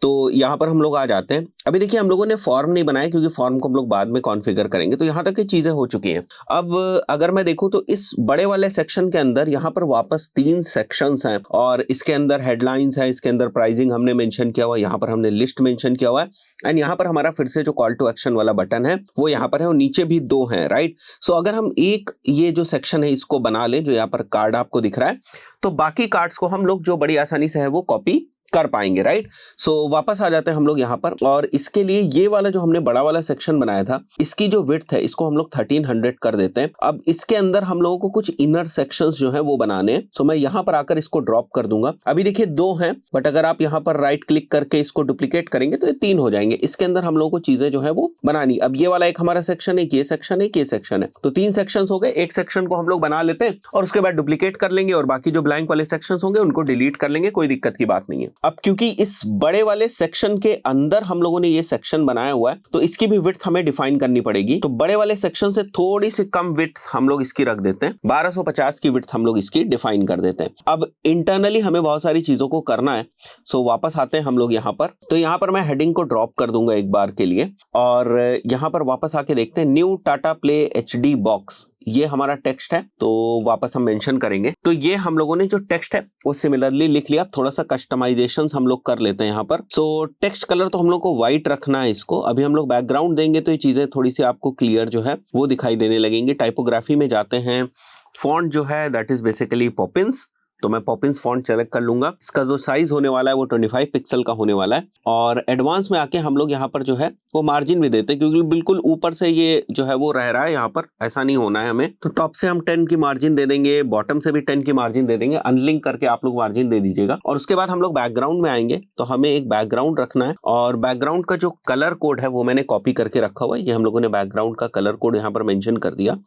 तो यहाँ पर हम लोग आ जाते हैं। अभी देखिए हम लोगों ने फॉर्म नहीं बनाया क्योंकि फॉर्म को हम लोग बाद में कॉन्फ़िगर करेंगे, तो यहाँ तक की चीजें हो चुकी हैं। अब अगर मैं देखूँ तो इस बड़े वाले सेक्शन के अंदर यहाँ पर वापस 3 सेक्शंस हैं, और इसके अंदर हेडलाइंस है, इसके अंदर प्राइसिंग हमने मेंशन किया हुआ है, यहाँ पर हमने लिस्ट मेंशन किया हुआ है, एंड यहाँ पर हमारा फिर से जो कॉल टू एक्शन वाला बटन है वो यहाँ पर है, और नीचे भी 2 हैं, राइट। सो अगर हम एक ये जो सेक्शन है इसको बना लें, जो यहाँ पर कार्ड आपको दिख रहा है, तो बाकी कार्ड्स को हम लोग जो बड़ी आसानी से है वो कॉपी कर पाएंगे, राइट। सो वापस आ जाते हैं हम लोग यहाँ पर, और इसके लिए ये वाला जो हमने बड़ा वाला सेक्शन बनाया था इसकी जो विड्थ है इसको हम लोग 1300 कर देते हैं। अब इसके अंदर हम लोगों को कुछ इनर सेक्शंस जो है वो बनाने हैं, सो मैं यहाँ पर आकर इसको ड्रॉप कर दूंगा। अभी देखिए 2 हैं, बट अगर आप यहाँ पर राइट क्लिक करके इसको डुप्लीकेट करेंगे तो ये 3 हो जाएंगे। इसके अंदर हम लोगों को चीजें जो है वो बनानी। अब ये वाला एक हमारा सेक्शन है, ये सेक्शन है, ये सेक्शन है, तो 3 सेक्शन हो गए। एक सेक्शन को हम लोग बना लेते हैं और उसके बाद डुप्लीकेट कर लेंगे, और बाकी जो ब्लैंक वाले सेक्शन होंगे उनको डिलीट कर लेंगे, कोई दिक्कत की बात नहीं है। अब क्योंकि इस बड़े वाले सेक्शन के अंदर हम लोगों ने ये सेक्शन बनाया हुआ है तो इसकी भी विड्थ हमें डिफाइन करनी पड़ेगी। तो बड़े वाले सेक्शन से थोड़ी सी कम विड्थ हम लोग इसकी रख देते हैं, 1250 की विड्थ हम लोग इसकी डिफाइन कर देते हैं। अब इंटरनली हमें बहुत सारी चीजों को करना है, सो वापस आते हैं हम लोग यहाँ पर। तो यहाँ पर मैं हेडिंग को ड्रॉप कर दूंगा एक बार के लिए, और यहाँ पर वापस आके देखते हैं new Tata play HD box, ये हमारा टेक्स्ट है, तो वापस हम मेंशन करेंगे। तो ये हम लोगों ने जो टेक्स्ट है वो सिमिलरली लिख लिया, थोड़ा सा कस्टमाइजेशन हम लोग कर लेते हैं यहाँ पर। सो टेक्स्ट कलर तो हम लोग को व्हाइट रखना है इसको। अभी हम लोग बैकग्राउंड देंगे तो ये चीजें थोड़ी सी आपको क्लियर जो है वो दिखाई देने लगेंगी। टाइपोग्राफी में जाते हैं, फॉन्ट जो है दैट इज बेसिकली पॉपिंस, तो मैं पॉपिंस फॉन्ट सेलेक्ट कर लूंगा। इसका जो साइज होने वाला है वो 25 पिक्सल का होने वाला है, और एडवांस में आके हम लोग यहाँ पर जो है वो मार्जिन भी देते हैं, क्योंकि बिल्कुल ऊपर से ये जो है वो रह रहा है, यहाँ पर ऐसा नहीं होना है हमें। तो टॉप से हम 10 की मार्जिन दे देंगे, बॉटम से भी 10 की मार्जिन दे देंगे, अनलिंक करके आप लोग मार्जिन दे दीजिएगा। और उसके बाद हम लोग बैकग्राउंड में आएंगे, तो हमें एक बैकग्राउंड रखना है, और बैकग्राउंड का जो कलर कोड है वो मैंने कॉपी करके रखा हुआ है। ये हम लोगों ने बैकग्राउंड का कलर कोड यहाँ पर मेंशन कर दिया।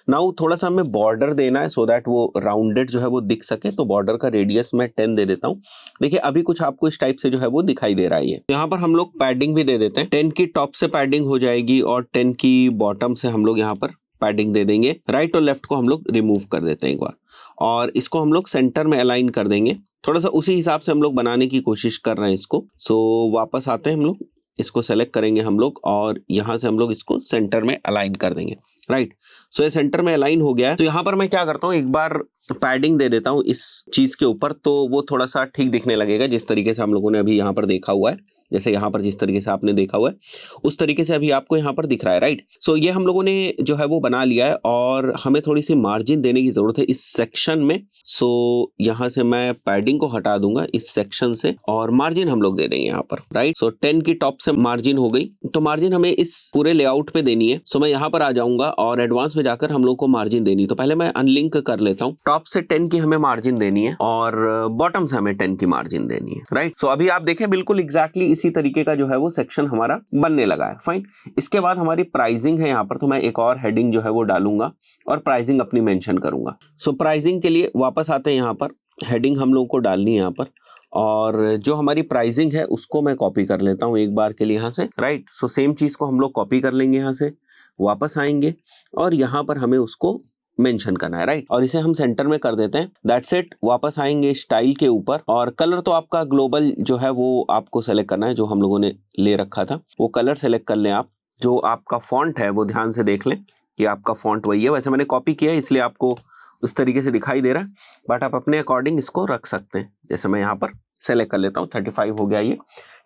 नाउ थोड़ा सा हमें बॉर्डर देना है सो दैट वो राउंडेड जो है वो दिख सके, तो बॉर्डर का रेडियस मैं 10 दे देता हूँ। देखिए अभी कुछ आपको इस टाइप से जो है वो दिखाई दे रहा है। यहाँ पर हम लोग पैडिंग भी दे देते हैं, 10 की टॉप से पैडिंग हो जाएगी और 10 की बॉटम से हम लोग यहाँ पर पैडिंग दे देंगे। राइट और लेफ्ट को हम लोग रिमूव कर देते हैं एक बार, और इसको हम लोग सेंटर में अलाइन कर देंगे। थोड़ा सा उसी हिसाब से हम लोग बनाने की कोशिश कर रहे हैं इसको। सो वापस आते हैं हम लोग, इसको सेलेक्ट करेंगे हम लोग, और यहाँ से हम लोग इसको सेंटर में अलाइन कर देंगे। राइट, सो ये सेंटर में अलाइन हो गया है। तो यहाँ पर मैं क्या करता हूँ, एक बार पैडिंग दे देता हूँ इस चीज के ऊपर, तो वो थोड़ा सा ठीक दिखने लगेगा जिस तरीके से हम लोगों ने अभी यहाँ पर देखा हुआ है। जैसे यहाँ पर जिस तरीके से आपने देखा हुआ है उस तरीके से अभी आपको यहाँ पर दिख रहा है, राइट। सो ये हम लोगों ने जो है वो बना लिया है और हमें थोड़ी सी मार्जिन देने की जरूरत है इस सेक्शन में। सो यहाँ से मैं पैडिंग को हटा दूंगा इस सेक्शन से और मार्जिन हम लोग दे देंगे यहाँ पर, राइट। सो 10 की टॉप से मार्जिन हो गई, तो मार्जिन हमें इस पूरे लेआउट पे देनी है। सो मैं यहाँ पर आ जाऊंगा और एडवांस में जाकर हम लोग को मार्जिन देनी, तो पहले मैं अनलिंक कर लेता हूँ। टॉप से 10 की हमें मार्जिन देनी है और बॉटम से हमें 10 की मार्जिन देनी है, राइट। सो अभी आप देखें बिल्कुल एग्जैक्टली इसी तरीके का जो है वो सेक्शन हमारा बनने लगा है, फाइन। इसके बाद हमारी प्राइसिंग है यहाँ पर, तो मैं एक और हेडिंग जो है वो डालूंगा और प्राइसिंग अपनी मेंशन करूंगा। सो प्राइसिंग के लिए वापस आते हैं, यहाँ पर हेडिंग हम लोगों को डालनी है यहाँ पर, और जो हमारी प्राइसिंग है उसको मैं कॉपी कर लेता हूँ एक बार के लिए यहाँ से, राइट। सो सेम चीज को हम लोग कॉपी कर लेंगे, यहाँ से वापस आएंगे और यहाँ पर हमें उसको मेंशन करना है, राइट। और इसे हम सेंटर में कर देते हैं, दैट्स इट। वापस आएंगे स्टाइल के ऊपर और कलर तो आपका ग्लोबल जो है वो आपको सेलेक्ट करना है, जो हम लोगों ने ले रखा था वो कलर सेलेक्ट कर लें आप। जो आपका फॉन्ट है वो ध्यान से देख लें कि आपका फॉन्ट वही है, वैसे मैंने कॉपी किया है इसलिए आपको उस तरीके से दिखाई दे रहा है, बट आप अपने अकॉर्डिंग इसको रख सकते हैं। जैसे मैं यहाँ पर सेलेक्ट कर लेता हूँ, 35 हो गया ये,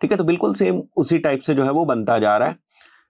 ठीक है। तो बिल्कुल सेम उसी टाइप से जो है वो बनता जा रहा है।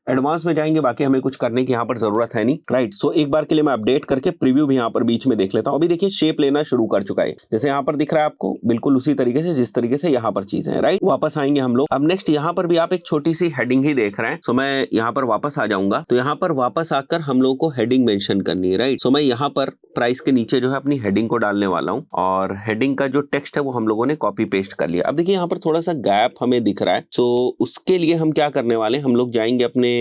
एडवांस में जाएंगे, बाकी हमें कुछ करने की यहाँ पर जरूरत है नहीं, राइट। सो एक बार के लिए मैं अपडेट करके प्रीव्यू भी यहाँ पर बीच में देख लेता हूँ। अभी देखिए शेप लेना शुरू कर चुका है, जैसे यहाँ पर दिख रहा है आपको, बिल्कुल उसी तरीके से जिस तरीके से यहाँ पर चीजें हैं, राइट। वापस आएंगे हम लोग। अब नेक्स्ट यहाँ पर भी आप एक छोटी सी हेडिंग ही देख रहे हैं, सो मैं यहाँ पर वापस आ जाऊंगा। तो यहाँ पर वापस आकर हम लोगों को हेडिंग मेंशन करनी है, राइट। सो मैं यहाँ पर प्राइस के नीचे जो है अपनी हेडिंग को डालने वाला हूँ और हेडिंग का जो टेक्स्ट है वो हम लोगों ने कॉपी पेस्ट कर लिया। अब देखिए यहाँ पर थोड़ा सा गैप हमें दिख रहा है, सो उसके लिए हम क्या करने वाले हैं, हम लोग जाएंगे अपने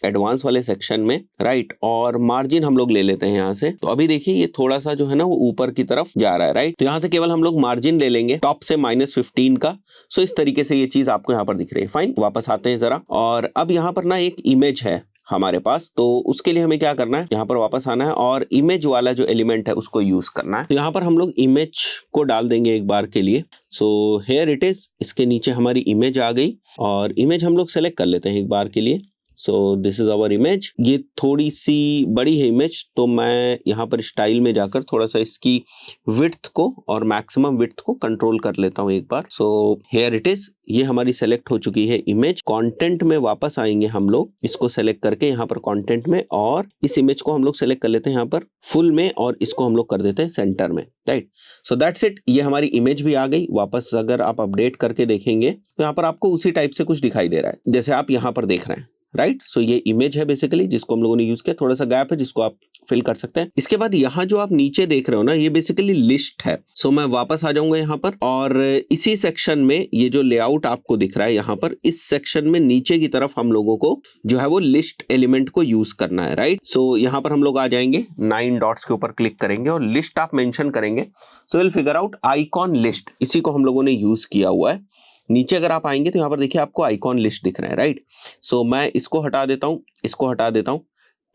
एडवांस वाले सेक्शन में, राइट, और मार्जिन हम लोग ले लेते हैं यहाँ से। तो अभी देखिए ये थोड़ा सा जो है ना वो ऊपर की तरफ जा रहा है, राइट। तो यहाँ से केवल हम लोग मार्जिन ले लेंगे टॉप से -15 का। सो इस तरीके से ये चीज आपको यहाँ पर दिख रही है, फाइन। वापस आते हैं जरा, और अब यहाँ पर ना एक इमेज है हमारे पास, तो उसके लिए हमें क्या करना है, यहाँ पर वापस आना है और इमेज वाला जो एलिमेंट है उसको यूज करना है। तो यहाँ पर हम लोग इमेज को डाल देंगे एक बार के लिए। सो हेयर इट इज, इसके नीचे हमारी इमेज आ गई और इमेज हम लोग सेलेक्ट कर लेते हैं एक बार के लिए। So this is our image. ये थोड़ी सी बड़ी है इमेज, तो मैं यहाँ पर स्टाइल में जाकर थोड़ा सा इसकी विड्थ को और मैक्सिमम विड्थ को कंट्रोल कर लेता हूँ एक बार। सो हियर इट इज, ये हमारी सेलेक्ट हो चुकी है इमेज। कंटेंट में वापस आएंगे हम लोग, इसको सेलेक्ट करके यहाँ पर कंटेंट में, और इस इमेज को हम लोग सेलेक्ट कर लेते हैं यहाँ पर फुल में और इसको हम लोग कर देते हैं सेंटर में, राइट। सो दैट्स इट, ये हमारी इमेज भी आ गई। वापस अगर आप अपडेट करके देखेंगे तो यहाँ पर आपको उसी टाइप से कुछ दिखाई दे रहा है जैसे आप यहाँ पर देख रहे हैं, राइट। सो ये इमेज है बेसिकली जिसको हम लोगों ने यूज किया। थोड़ा सा गैप है जिसको आप फिल कर सकते हैं। इसके बाद यहाँ जो आप नीचे देख रहे हो ना, ये बेसिकली लिस्ट है। सो मैं वापस आ जाऊंगा यहाँ पर, और इसी सेक्शन में ये जो लेआउट आपको दिख रहा है यहाँ पर, इस सेक्शन में नीचे की तरफ हम लोगों को जो है वो लिस्ट एलिमेंट को यूज करना है, राइट। सो यहाँ पर हम लोग आ जाएंगे, 9 डॉट्स के ऊपर क्लिक करेंगे और लिस्ट आप मेंशन करेंगे। So will figure out icon list, इसी को हम लोगों ने यूज किया हुआ है। नीचे अगर आप आएंगे तो यहाँ पर देखिए आपको आइकॉन लिस्ट दिख रहा है, राइट। सो मैं इसको हटा देता हूँ, इसको हटा देता हूँ।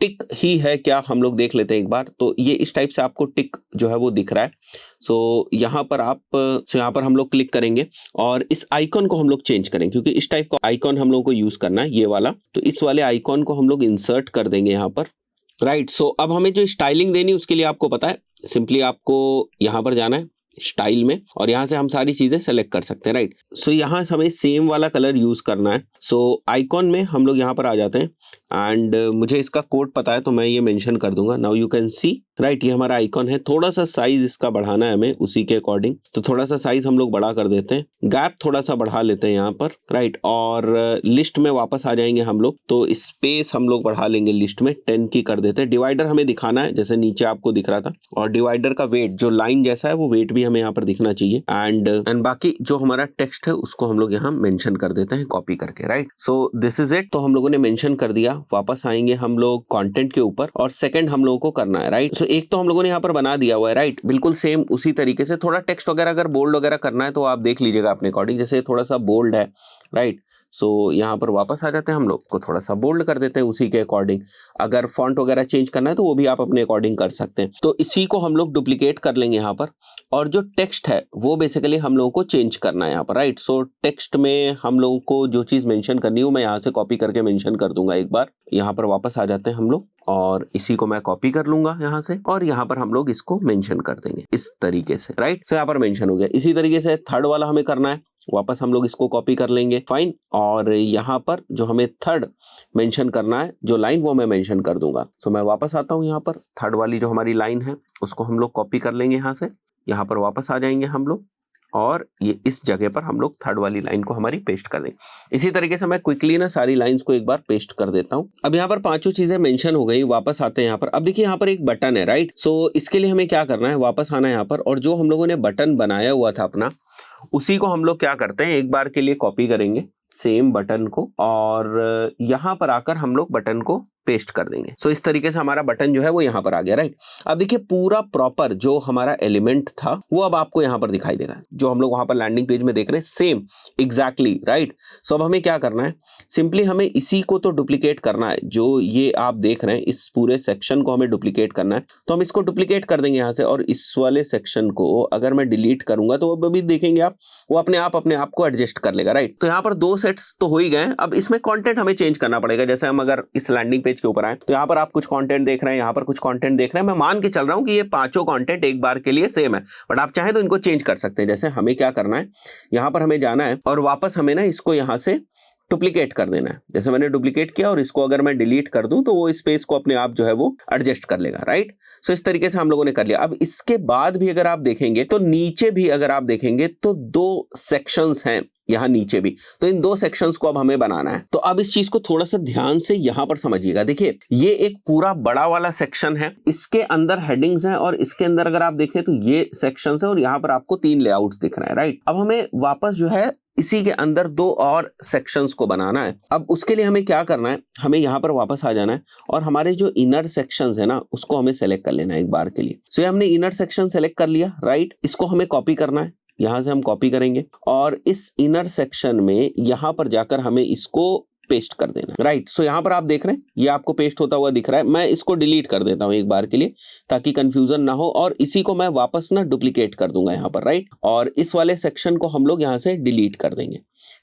टिक ही है क्या, हम लोग देख लेते हैं एक बार। तो ये इस टाइप से आपको टिक जो है वो दिख रहा है। सो यहाँ पर यहाँ पर हम लोग क्लिक करेंगे और इस आइकॉन को हम लोग चेंज करेंगे, क्योंकि इस टाइप का आइकॉन हम लोग को यूज करना है, ये वाला। तो इस वाले आइकॉन को हम लोग इंसर्ट कर देंगे यहाँ पर, राइट। सो अब हमें जो स्टाइलिंग देनी है उसके लिए आपको पता है, सिंपली आपको यहाँ पर जाना है स्टाइल में और यहाँ से हम सारी चीजें सेलेक्ट कर सकते हैं, राइट। सो यहाँ से हमें सेम वाला कलर यूज करना है। सो आइकॉन में हम लोग यहाँ पर आ जाते हैं एंड मुझे इसका कोड पता है तो मैं ये मेंशन कर दूंगा। Now you can see, right, ये हमारा आइकॉन है। थोड़ा सा साइज इसका बढ़ाना है हमें उसी के अकॉर्डिंग, तो थोड़ा सा साइज हम लोग बड़ा कर देते हैं, गैप थोड़ा सा बढ़ा लेते हैं यहाँ पर, राइट। और लिस्ट में वापस आ जाएंगे हम लोग, तो स्पेस हम लोग बढ़ा लेंगे लिस्ट में, 10 की कर देते हैं। डिवाइडर हमें दिखाना है जैसे नीचे आपको दिख रहा था, और डिवाइडर का वेट जो लाइन जैसा है वो वेट भी हमें यहाँ पर दिखना चाहिए। एंड बाकी जो हमारा टेक्स्ट है उसको हम लोग यहाँ मेंशन कर देते हैं कॉपी करके, right. So this is it, तो हम लोगों ने मेंशन कर दिया। वापस आएंगे हम लोग कंटेंट के ऊपर और सेकंड हम लोगों को करना है, राइट। सो एक तो हम लोगों ने यहाँ पर बना दिया हुआ है, राइट, बिल्कुल सेम उसी तरीके से। थोड़ा टेक्स्ट वगैरह अगर बोल्ड वगैरह करना है तो आप देख लीजिएगा अपने अकॉर्डिंग, जैसे थोड़ा सा बोल्ड है, राइट। सो यहाँ पर वापस आ जाते हैं, हम लोग को थोड़ा सा बोल्ड कर देते हैं उसी के अकॉर्डिंग। अगर फॉन्ट वगैरह चेंज करना है तो वो भी आप अपने अकॉर्डिंग कर सकते हैं। तो इसी को हम लोग डुप्लीकेट कर लेंगे यहाँ पर, और जो टेक्स्ट है वो बेसिकली हम लोगों को चेंज करना है यहाँ पर, राइट। सो टेक्स्ट में हम लोगों को जो चीज मेंशन करनी है मैं यहाँ से कॉपी करके मेंशन कर दूंगा एक बार। यहाँ पर वापस आ जाते हैं हम लोग और इसी को मैं कॉपी कर लूंगा यहाँ से, और यहाँ पर हम लोग इसको मेंशन कर देंगे इस तरीके से, राइट। सो यहाँ पर मेंशन हो गया। इसी तरीके से थर्ड वाला हमें करना है, वापस हम लोग इसको कॉपी कर लेंगे, फाइन। और यहाँ पर जो हमें थर्ड मेंशन करना है जो लाइन, वो मैं मेंशन कर दूंगा। तो मैं वापस आता हूँ, यहाँ पर थर्ड वाली जो हमारी लाइन है उसको हम लोग कॉपी कर लेंगे, यहाँ से यहाँ पर वापस आ जाएंगे हम लोग, और ये इस जगह पर हम लोग थर्ड वाली लाइन को हमारी पेस्ट कर देंगे। इसी तरीके से मैं क्विकली ना सारी लाइंस को एक बार पेस्ट कर देता हूं। अब यहाँ पर पांचों चीजें मेंशन हो गई, वापस आते हैं यहाँ पर। अब देखिए यहाँ पर एक बटन है, राइट। सो इसके लिए हमें क्या करना है, वापस आना है यहाँ पर, और जो हम लोगों ने बटन बनाया हुआ था अपना, उसी को हम लोग क्या करते हैं, एक बार के लिए कॉपी करेंगे सेम बटन को, और यहाँ पर आकर हम लोग बटन को पेस्ट कर देंगे। सो इस तरीके से हमारा बटन जो है वो यहाँ पर आ गया, राइट। अब देखिए पूरा प्रॉपर जो हमारा एलिमेंट था वो अब आपको यहाँ पर दिखाई देगा, जो हम लोग वहां पर लैंडिंग पेज में देख रहे हैं, सेम एग्जैक्टली, राइट। सो अब हमें क्या करना है, सिंपली हमें इसी को तो डुप्लीकेट करना है, जो ये आप देख रहे हैं इस पूरे सेक्शन को हमें डुप्लीकेट करना है। तो हम इसको डुप्लीकेट कर देंगे यहाँ से, और इस वाले सेक्शन को अगर मैं डिलीट करूंगा तो अभी देखेंगे आप, वो अपने आप को एडजस्ट कर लेगा, राइट। तो यहाँ पर 2 सेट्स तो हो ही गए। अब इसमें कंटेंट हमें चेंज करना पड़ेगा। जैसे हम अगर इस लैंडिंग पेज के ऊपर आए तो यहाँ पर आप कुछ कंटेंट देख रहे हैं, यहाँ पर कुछ कंटेंट देख रहे हैं। मैं मान के चल रहा हूं कि ये पांचों कंटेंट एक बार के लिए सेम है, बट आप चाहें तो इनको चेंज कर सकते हैं। जैसे हमें क्या करना है, यहाँ पर हमें जाना है और वापस हमें ना इसको यहाँ से डुप्लीकेट कर देना है। जैसे मैंने डुप्लीकेट किया और इसको अगर मैं डिलीट कर दूं तो वो स्पेस को अपने आप जो है वो एडजस्ट कर लेगा, राइट। सो इस तरीके से हम लोगों ने कर लिया। अब इसके बाद भी अगर आप देखेंगे तो नीचे भी अगर आप देखेंगे तो 2 सेक्शंस हैं यहाँ नीचे भी, तो इन 2 सेक्शंस को अब हमें बनाना है। तो अब इस चीज को थोड़ा सा ध्यान से यहाँ पर समझिएगा। देखिए ये एक पूरा बड़ा वाला सेक्शन है, इसके अंदर हेडिंग्स हैं, और इसके अंदर अगर आप देखें तो ये सेक्शंस है, और यहाँ पर आपको 3 लेआउट्स दिख रहे हैं, राइट। अब हमें वापस जो है इसी के अंदर 2 और सेक्शंस को बनाना है। अब उसके लिए हमें क्या करना है, हमें यहाँ पर वापस आ जाना है, और हमारे जो इनर सेक्शंस है ना उसको हमें सेलेक्ट कर लेना है एक बार के लिए। सो हमने इनर सेक्शन सेलेक्ट कर लिया, राइट। इसको हमें कॉपी करना है, यहां से हम कॉपी करेंगे, और इस इनर सेक्शन में यहां पर जाकर हमें इसको पेस्ट कर देना, राइट। सो यहाँ पर आप देख रहे हैं ये आपको पेस्ट होता हुआ दिख रहा है। मैं इसको डिलीट कर देता हूँ एक बार के लिए ताकि कंफ्यूजन ना हो, और इसी को मैं वापस ना डुप्लीकेट कर दूंगा यहाँ पर, राइट। और इस वाले सेक्शन को हम लोग यहाँ से डिलीट कर देंगे,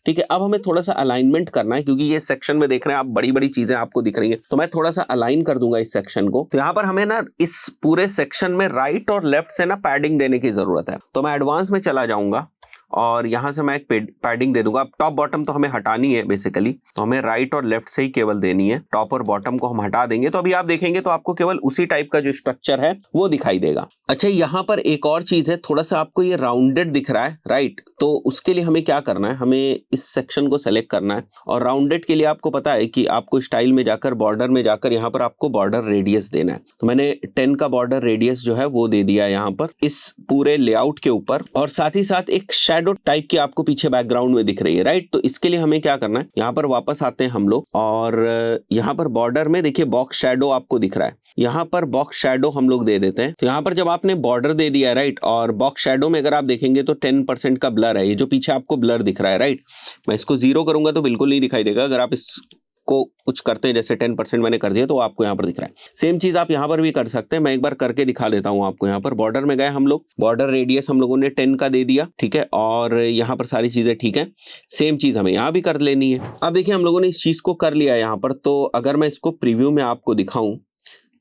ठीक है। अब हमें थोड़ा सा अलाइनमेंट करना है, क्योंकि ये सेक्शन में देख रहे हैं आप बड़ी बड़ी चीजें आपको दिख रही हैं, तो मैं थोड़ा सा अलाइन कर दूंगा इस सेक्शन को। तो यहाँ पर हमें ना इस पूरे सेक्शन में राइट और लेफ्ट से ना पैडिंग देने की जरूरत है। तो मैं एडवांस में चला जाऊंगा और यहां से मैं एक पैडिंग दे दूंगा। टॉप बॉटम तो हमें हटानी है बेसिकली, तो हमें राइट और लेफ्ट से ही केवल देनी है। टॉप और बॉटम को हम हटा देंगे तो अभी आप देखेंगे तो आपको केवल उसी टाइप का जो स्ट्रक्चर है वो दिखाई देगा। अच्छा, यहाँ पर एक और चीज है, थोड़ा सा आपको ये राउंडेड दिख रहा है, राइट। तो उसके लिए हमें क्या करना है, हमें इस सेक्शन को सेलेक्ट करना है, और राउंडेड के लिए आपको पता है कि आपको स्टाइल में जाकर, बॉर्डर में जाकर यहाँ पर आपको बॉर्डर रेडियस देना है। तो मैंने 10 का बॉर्डर रेडियस जो है वो दे दिया यहाँ पर इस पूरे लेआउट के ऊपर, और साथ ही साथ एक शैडो टाइप की आपको पीछे बैकग्राउंड में दिख रही है, राइट। तो इसके लिए हमें क्या करना है, यहाँ पर वापस आते हैं हम लोग, और यहाँ पर बॉर्डर में देखिए बॉक्स शैडो आपको दिख रहा है, यहाँ पर बॉक्स शैडो हम लोग दे देते हैं। तो यहाँ पर जब आपने बॉर्डर दे दिया है, राइट, और बॉक्स शैडो में अगर आप देखेंगे तो 10% का ब्लर है, ये जो पीछे आपको ब्लर दिख रहा है, राइट। मैं इसको 0 करूंगा तो बिल्कुल नहीं दिखाई देगा। अगर आप इसको कुछ करते हैं, जैसे 10% मैंने कर दिया, तो आपको यहाँ पर दिख रहा है। सेम चीज आप यहाँ पर भी कर सकते हैं। मैं एक बार करके दिखा देता हूँ आपको। यहाँ पर बॉर्डर में गए हम लोग, बॉर्डर रेडियस हम लोगों ने 10 का दे दिया, ठीक है, और यहाँ पर सारी चीजें ठीक है। सेम चीज हमें यहाँ भी कर लेनी है। अब देखिए हम लोगों ने इस चीज को कर लिया यहाँ पर। तो अगर मैं इसको प्रीव्यू में आपको दिखाऊं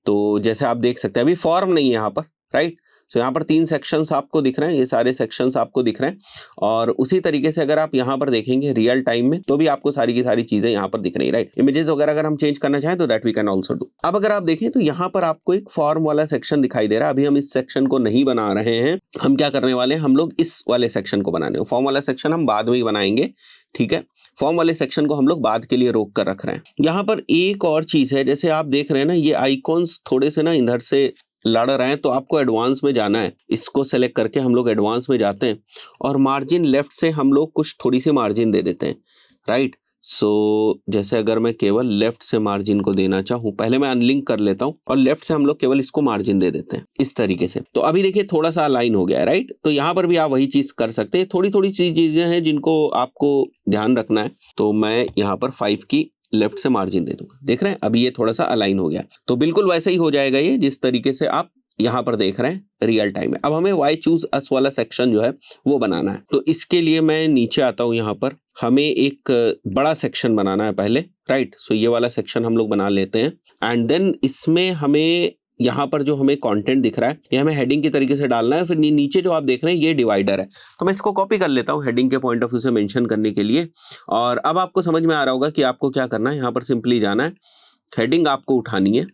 तो जैसे आप देख सकते हैं अभी फॉर्म नहीं है यहाँ पर, राइट। तो यहाँ पर 3 सेक्शंस आपको दिख रहे हैं, ये सारे सेक्शंस आपको दिख रहे हैं, और उसी तरीके से अगर आप यहाँ पर देखेंगे रियल टाइम में तो भी आपको सारी की सारी चीजें यहाँ पर दिख रही है, राइट। इमेजेस वगैरह अगर हम चेंज करना चाहें तो that we can also do. अब अगर आप देखें तो यहाँ पर आपको एक फॉर्म वाला सेक्शन दिखाई दे रहा है। अभी हम इस सेक्शन को नहीं बना रहे हैं, हम क्या करने वाले हैं, हम लोग इस वाले सेक्शन को बनाने हैं। फॉर्म वाला सेक्शन हम बाद में ही बनाएंगे, ठीक है। फॉर्म वाले सेक्शन को हम लोग बाद के लिए रोक कर रख रहे हैं। यहाँ पर एक और चीज है, जैसे आप देख रहे हैं ना, ये आइकॉन्स थोड़े से ना इधर से लड़ रहे हैं, तो आपको एडवांस में जाना है। इसको सेलेक्ट करके हम लोग एडवांस में जाते हैं, और मार्जिन लेफ्ट से हम लोग कुछ थोड़ी सी मार्जिन दे देते हैं, राइट। सो जैसे अगर मैं केवल लेफ्ट से मार्जिन को देना चाहूँ, पहले मैं अनलिंक कर लेता हूँ, और लेफ्ट से हम लोग केवल इसको मार्जिन दे देते हैं इस तरीके से। तो अभी देखिए थोड़ा सा अलाइन हो गया है, राइट। तो यहाँ पर भी आप वही चीज कर सकते हैं। थोड़ी थोड़ी चीजें हैं जिनको आपको ध्यान रखना है। तो मैं यहाँ पर 5 की लेफ्ट से मार्जिन दे दूंगा, देख रहे हैं अभी ये थोड़ा सा अलाइन हो गया। तो बिल्कुल वैसे ही हो जाएगा ये, जिस तरीके से आप यहाँ पर देख रहे हैं रियल टाइम में। अब हमें वाई चूज अस वाला सेक्शन जो है वो बनाना है। तो इसके लिए मैं नीचे आता हूँ, यहाँ पर हमें एक बड़ा सेक्शन बनाना है पहले, राइट। सो ये वाला सेक्शन हम लोग बना लेते हैं, एंड देन इसमें हमें यहाँ पर जो हमें कंटेंट दिख रहा है ये हमें हेडिंग की तरीके से डालना है। फिर नीचे जो आप देख रहे हैं ये डिवाइडर है, तो मैं इसको कॉपी कर लेता हूँ हेडिंग के पॉइंट ऑफ व्यू से मेंशन करने के लिए। और अब आपको समझ में आ रहा होगा कि आपको क्या करना है। यहाँ पर सिंपली जाना है, हेडिंग आपको उठानी है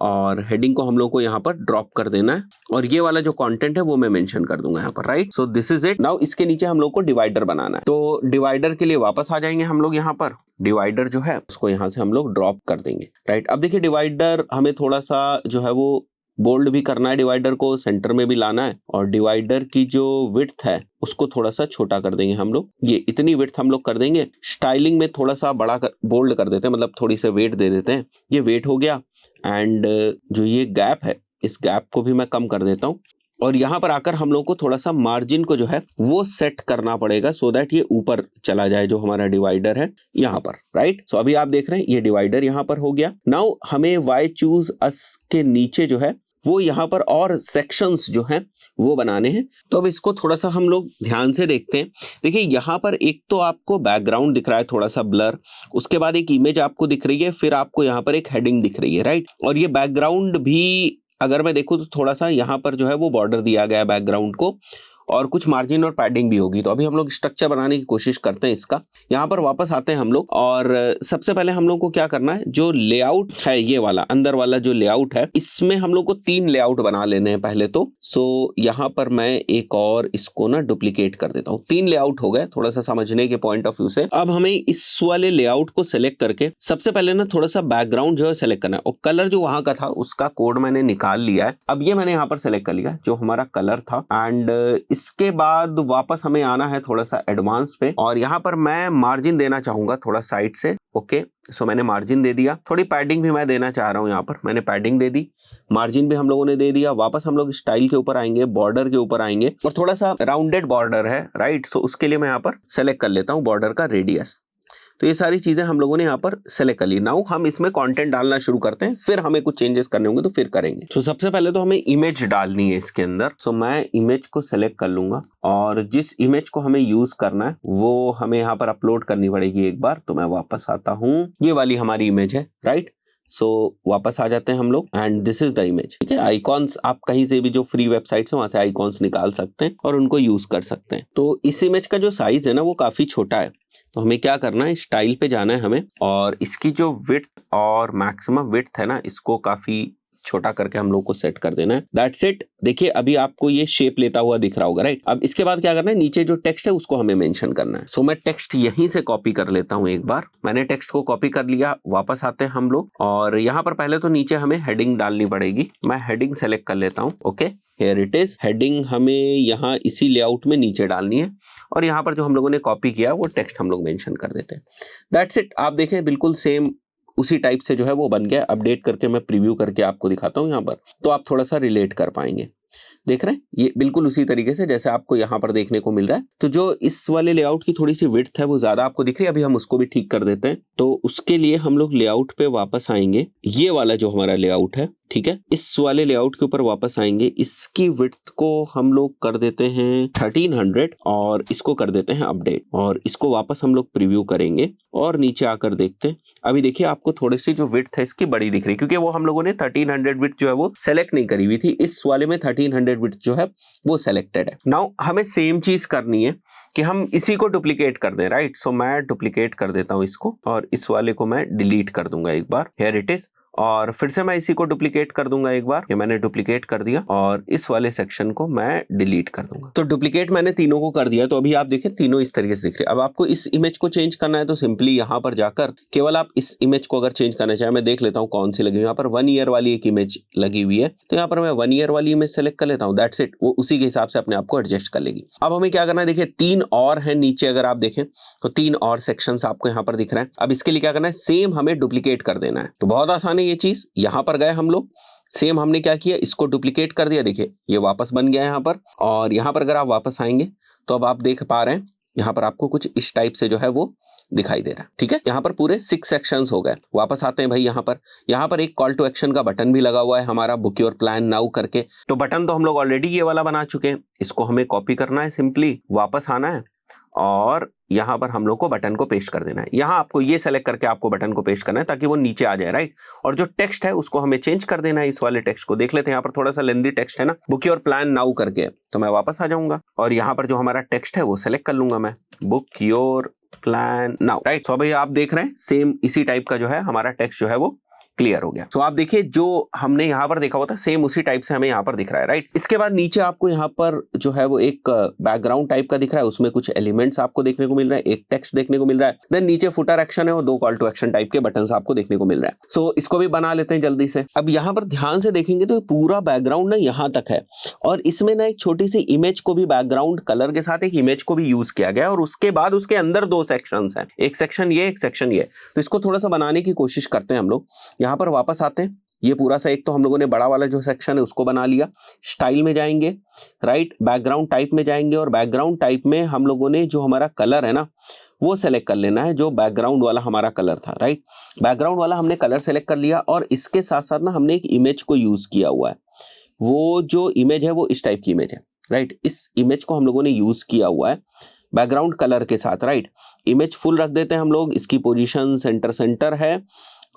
और हेडिंग को हम लोग को यहाँ पर ड्रॉप कर देना है और ये वाला जो कंटेंट है वो मैं मेंशन कर दूंगा यहाँ पर, right. So this is it. Now इसके नीचे हम लोग को डिवाइडर बनाना है, तो डिवाइडर के लिए वापस आ जाएंगे हम लोग। यहाँ पर डिवाइडर जो है उसको यहाँ से हम लोग ड्रॉप कर देंगे, राइट। अब देखिए डिवाइडर हमें थोड़ा सा जो है वो बोल्ड भी करना है, डिवाइडर को सेंटर में भी लाना है और डिवाइडर की जो विड्थ है उसको थोड़ा सा छोटा कर देंगे हम लोग। ये इतनी विड्थ हम लोग कर देंगे। स्टाइलिंग में थोड़ा सा बड़ा बोल्ड कर देते हैं, मतलब थोड़ी सी वेट दे देते हैं। ये वेट हो गया एंड जो ये गैप है इस गैप को भी मैं कम कर देता हूँ। और यहाँ पर आकर हम लोग को थोड़ा सा मार्जिन को जो है वो सेट करना पड़ेगा सो दैट ये ऊपर चला जाए जो हमारा डिवाइडर है यहाँ पर, राइट। सो अभी आप देख रहे हैं ये डिवाइडर यहाँ पर हो गया। नाउ हमें वाई चूज अस के नीचे जो है वो यहाँ पर और सेक्शंस जो हैं वो बनाने हैं। तो अब इसको थोड़ा सा हम लोग ध्यान से देखते हैं। देखिए यहाँ पर एक तो आपको बैकग्राउंड दिख रहा है थोड़ा सा ब्लर, उसके बाद एक इमेज आपको दिख रही है, फिर आपको यहाँ पर एक हेडिंग दिख रही है, राइट। और ये बैकग्राउंड भी अगर मैं देखूँ तो थोड़ा सा यहाँ पर जो है वो बॉर्डर दिया गया है बैकग्राउंड को और कुछ मार्जिन और पैडिंग भी होगी। तो अभी हम लोग स्ट्रक्चर बनाने की कोशिश करते हैं इसका। यहाँ पर वापस आते हैं हम लोग और सबसे पहले हम लोग को क्या करना है, जो लेआउट है ये वाला अंदर वाला जो लेआउट है इसमें हम लोग को 3 लेआउट बना लेने हैं पहले तो। सो यहाँ पर मैं एक और इसको ना डुप्लीकेट कर देता हूँ। 3 लेआउट हो गए थोड़ा सा समझने के पॉइंट ऑफ व्यू से। अब हमें इस वाले लेआउट को सिलेक्ट करके सबसे पहले ना थोड़ा सा बैकग्राउंड जो है सिलेक्ट करना है और कलर जो वहां का था उसका कोड मैंने निकाल लिया है। अब ये मैंने यहाँ पर सिलेक्ट कर लिया जो हमारा कलर था एंड इसके बाद वापस हमें आना है थोड़ा सा एडवांस पे और यहाँ पर मैं मार्जिन देना चाहूंगा थोड़ा साइड से। ओके सो मैंने मार्जिन दे दिया। थोड़ी पैडिंग भी मैं देना चाह रहा हूँ, यहाँ पर मैंने पैडिंग दे दी, मार्जिन भी हम लोगों ने दे दिया। वापस हम लोग स्टाइल के ऊपर आएंगे, बॉर्डर के ऊपर आएंगे और थोड़ा सा राउंडेड बॉर्डर है, राइट। सो उसके लिए मैं यहाँ पर सेलेक्ट कर लेता हूँ बॉर्डर का रेडियस। तो ये सारी चीजें हम लोगों ने यहाँ पर सेलेक्ट कर ली। नाउ हम इसमें कंटेंट डालना शुरू करते हैं, फिर हमें कुछ चेंजेस करने होंगे तो फिर करेंगे। तो सबसे पहले तो हमें इमेज डालनी है इसके अंदर। सो मैं इमेज को सेलेक्ट कर लूंगा और जिस इमेज को हमें यूज करना है वो हमें यहाँ पर अपलोड करनी पड़ेगी एक बार। तो मैं वापस आता हूँ, ये वाली हमारी इमेज है, राइट। सो वापस आ जाते हैं हम लोग and this is the image, ठीक है। आइकॉन्स आप कहीं से भी जो फ्री वेबसाइट्स है वहां से आइकॉन्स निकाल सकते हैं और उनको यूज कर सकते हैं। तो इस इमेज का जो साइज है ना वो काफी छोटा है, तो हमें क्या करना है, स्टाइल पे जाना है हमें और इसकी जो विड्थ और मैक्सिमम विड्थ है ना इसको काफी छोटा करके हम लोग को सेट कर देना है। That's it. देखिए अभी आपको ये शेप लेता हुआ दिख रहा होगा, राइट। अब इसके बाद क्या करना है, नीचे जो टेक्स्ट है उसको हमें मेंशन करना है। सो मैं टेक्स्ट यहीं से कॉपी कर लेता हूं एक बार। मैंने टेक्स्ट को कॉपी कर लिया, वापस आते हैं हम लोग और यहाँ पर पहले तो नीचे हमें हेडिंग डालनी पड़ेगी। मैं हेडिंग सेलेक्ट कर लेता हूँ। Okay here it is. Heading हमें यहाँ इसी लेआउट में नीचे डालनी है और यहाँ पर जो हम लोगों ने कॉपी किया वो टेक्स्ट हम लोग मेंशन कर देते हैं। That's it. आप देखें बिल्कुल सेम उसी टाइप से जो है वो बन गया। अपडेट करके मैं प्रीव्यू करके आपको दिखाता हूँ यहाँ पर, तो आप थोड़ा सा रिलेट कर पाएंगे। देख रहे हैं ये बिल्कुल उसी तरीके से जैसे आपको यहाँ पर देखने को मिल रहा है। तो जो इस वाले लेआउट की थोड़ी सी विड्थ है वो ज्यादा आपको दिख रही है, अभी हम उसको भी ठीक कर देते हैं। तो उसके लिए हम लोग लेआउट पे वापस आएंगे, ये वाला जो हमारा लेआउट है, ठीक है, इस वाले लेआउट के ऊपर वापस आएंगे। इसकी विड्थ को हम लोग कर देते हैं 1300 और इसको कर देते हैं अपडेट और इसको वापस हम लोग प्रीव्यू करेंगे और नीचे आकर देखते हैं। अभी देखिए आपको थोड़ी सी जो विड्थ है इसकी बड़ी दिख रही है क्योंकि वो हम लोगों ने 1300 विड्थ जो है वो सेलेक्ट नहीं करी हुई थी। इस वाले में 1300 विड्थ जो है वो सेलेक्टेड है। नाउ हमें सेम चीज करनी है कि हम इसी को डुप्लीकेट कर दें, राइट। सो मैं डुप्लीकेट कर देता हूं इसको और इस वाले को मैं डिलीट कर दूंगा एक बार। Here it is. और फिर से मैं इसी को डुप्लीकेट कर दूंगा एक बार। ये मैंने डुप्लीकेट कर दिया और इस वाले सेक्शन को मैं डिलीट कर दूंगा। तो डुप्लीकेट मैंने तीनों को कर दिया। तो अभी आप देखें तीनों इस तरीके से दिख रहे हैं। अब आपको इस इमेज को चेंज करना है तो सिंपली यहाँ पर जाकर केवल आप इस इमेज को अगर चेंज करना चाहे, मैं देख लेता हूँ कौन सी लगी हुई है। यहाँ पर 1 ईयर वाली एक इमेज लगी हुई है, तो यहाँ पर मैं 1 ईयर वाली इमेज सेलेक्ट कर लेता हूँ। That's it. वो उसी के हिसाब से अपने आप को एडजस्ट कर लेगी। अब हमें क्या करना है, देखिए 3 और है नीचे, अगर आप देखें तो 3 और सेक्शंस आपको यहाँ पर दिख रहे हैं। अब इसके लिए क्या करना है, सेम हमें डुप्लीकेट कर देना है। तो बहुत आसान है ये चीज। यहाँ पर गए हम लोग, सेम हमने क्या किया, इसको डुप्लीकेट कर दिया। देखिए ये वापस बन गया यहाँ पर और यहाँ पर अगर आप वापस आएंगे तो अब आप देख पा रहे हैं यहाँ पर आपको कुछ इस टाइप से जो है वो दिखाई दे रहा है, ठीक है। यहाँ पर पूरे 6 सेक्शंस हो गए। वापस आते हैं भाई यहाँ पर एक कॉल टू एक्शन का बटन भी लगा हुआ है हमारा, बुक योर प्लान नाउ करके। तो बटन तो हम लोग ऑलरेडी ये वाला बना चुके हैं, इसको हमें कॉपी करना है। सिंपली वापस आना है और यहाँ पर हम लोग को बटन को पेस्ट कर देना है। यहाँ आपको ये सेलेक्ट करके आपको बटन को पेस्ट करना है ताकि वो नीचे आ जाए, राइट। और जो टेक्स्ट है उसको हमें चेंज कर देना है। इस वाले टेक्स्ट को देख लेते हैं, यहाँ पर थोड़ा सा लेंदी टेक्स्ट है ना, बुक योर प्लान नाउ करके, तो मैं वापस आ जाऊंगा और यहाँ पर जो हमारा टेक्स्ट है वो सेलेक्ट कर लूंगा मैं, book your plan now, right. तो भाई आप देख रहे हैं सेम इसी टाइप का जो है हमारा टेक्स्ट जो है वो क्लियर हो गया। तो आप देखिए जो हमने यहाँ पर देखा हुआ था सेम उसी टाइप से हमें यहाँ पर दिख रहा है, राइट। इसके बाद नीचे आपको यहाँ पर जो है वो एक बैकग्राउंड टाइप का दिख रहा है, उसमें कुछ एलिमेंट्स आपको देखने को मिल रहा है, एक टेक्स्ट देखने को मिल रहा है, देन नीचे फुटर एक्शन है और 2 कॉल टू एक्शन टाइप के बटन आपको देखने को मिल रहा है। सो इसको भी बना लेते हैं जल्दी से। अब यहाँ पर ध्यान से देखेंगे तो पूरा बैकग्राउंड ना यहाँ तक है और इसमें ना एक छोटी सी इमेज को भी बैकग्राउंड कलर के साथ एक इमेज को भी यूज किया गया और उसके बाद उसके अंदर 2 सेक्शंस हैं, एक सेक्शन ये, एक सेक्शन ये। तो इसको थोड़ा सा बनाने की कोशिश करते हैं हम लोग। यहाँ पर वापस आते हैं, ये पूरा सा एक तो हम लोगों ने बड़ा वाला जो सेक्शन है उसको बना लिया। स्टाइल में जाएंगे, राइट, बैकग्राउंड टाइप में जाएंगे और बैकग्राउंड टाइप में हम लोगों ने जो हमारा कलर है ना वो सेलेक्ट कर लेना है, जो बैकग्राउंड वाला हमारा कलर था, राइट। बैकग्राउंड वाला हमने कलर सेलेक्ट कर लिया और इसके साथ साथ ना हमने एक इमेज को यूज किया हुआ है। वो जो इमेज है वो इस टाइप की इमेज है, राइट। इस इमेज को हम लोगों ने यूज किया हुआ है बैकग्राउंड कलर के साथ, राइट। इमेज फुल रख देते हैं हम लोग, इसकी पोजीशन सेंटर है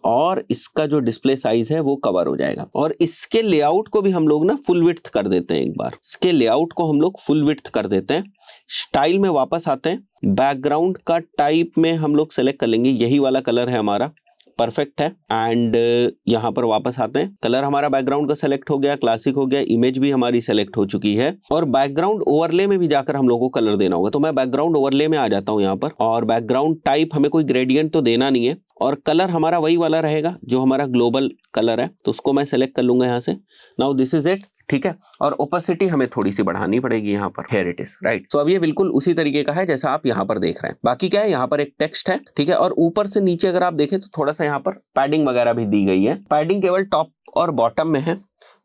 और इसका जो डिस्प्ले साइज है वो कवर हो जाएगा। और इसके लेआउट को भी हम लोग ना फुल विड्थ कर देते हैं। एक बार इसके लेआउट को हम लोग फुल विड्थ कर देते हैं। स्टाइल में वापस आते हैं, बैकग्राउंड का टाइप में हम लोग सेलेक्ट कर लेंगे, यही वाला कलर है हमारा, परफेक्ट है। एंड यहाँ पर वापस आते हैं, कलर हमारा बैकग्राउंड का सेलेक्ट हो गया, क्लासिक हो गया, इमेज भी हमारी सेलेक्ट हो चुकी है और बैकग्राउंड ओवरले में भी जाकर हम लोगों को कलर देना होगा। तो मैं बैकग्राउंड ओवरले में आ जाता हूँ यहाँ पर और बैकग्राउंड टाइप हमें कोई ग्रेडियंट तो देना नहीं है और कलर हमारा वही वाला रहेगा जो हमारा ग्लोबल कलर है, तो उसको मैं सेलेक्ट कर लूंगा यहाँ से। नाउ दिस इज इट, ठीक है। और ओपेसिटी हमें थोड़ी सी बढ़ानी पड़ेगी यहाँ पर, हियर इट इज, राइट। सो अब ये बिल्कुल उसी तरीके का है जैसा आप यहाँ पर देख रहे हैं। बाकी क्या है, यहाँ पर एक टेक्स्ट है, ठीक है। और ऊपर से नीचे अगर आप देखें तो थोड़ा सा यहाँ पर पैडिंग वगैरह भी दी गई है। पैडिंग केवल टॉप और बॉटम में है,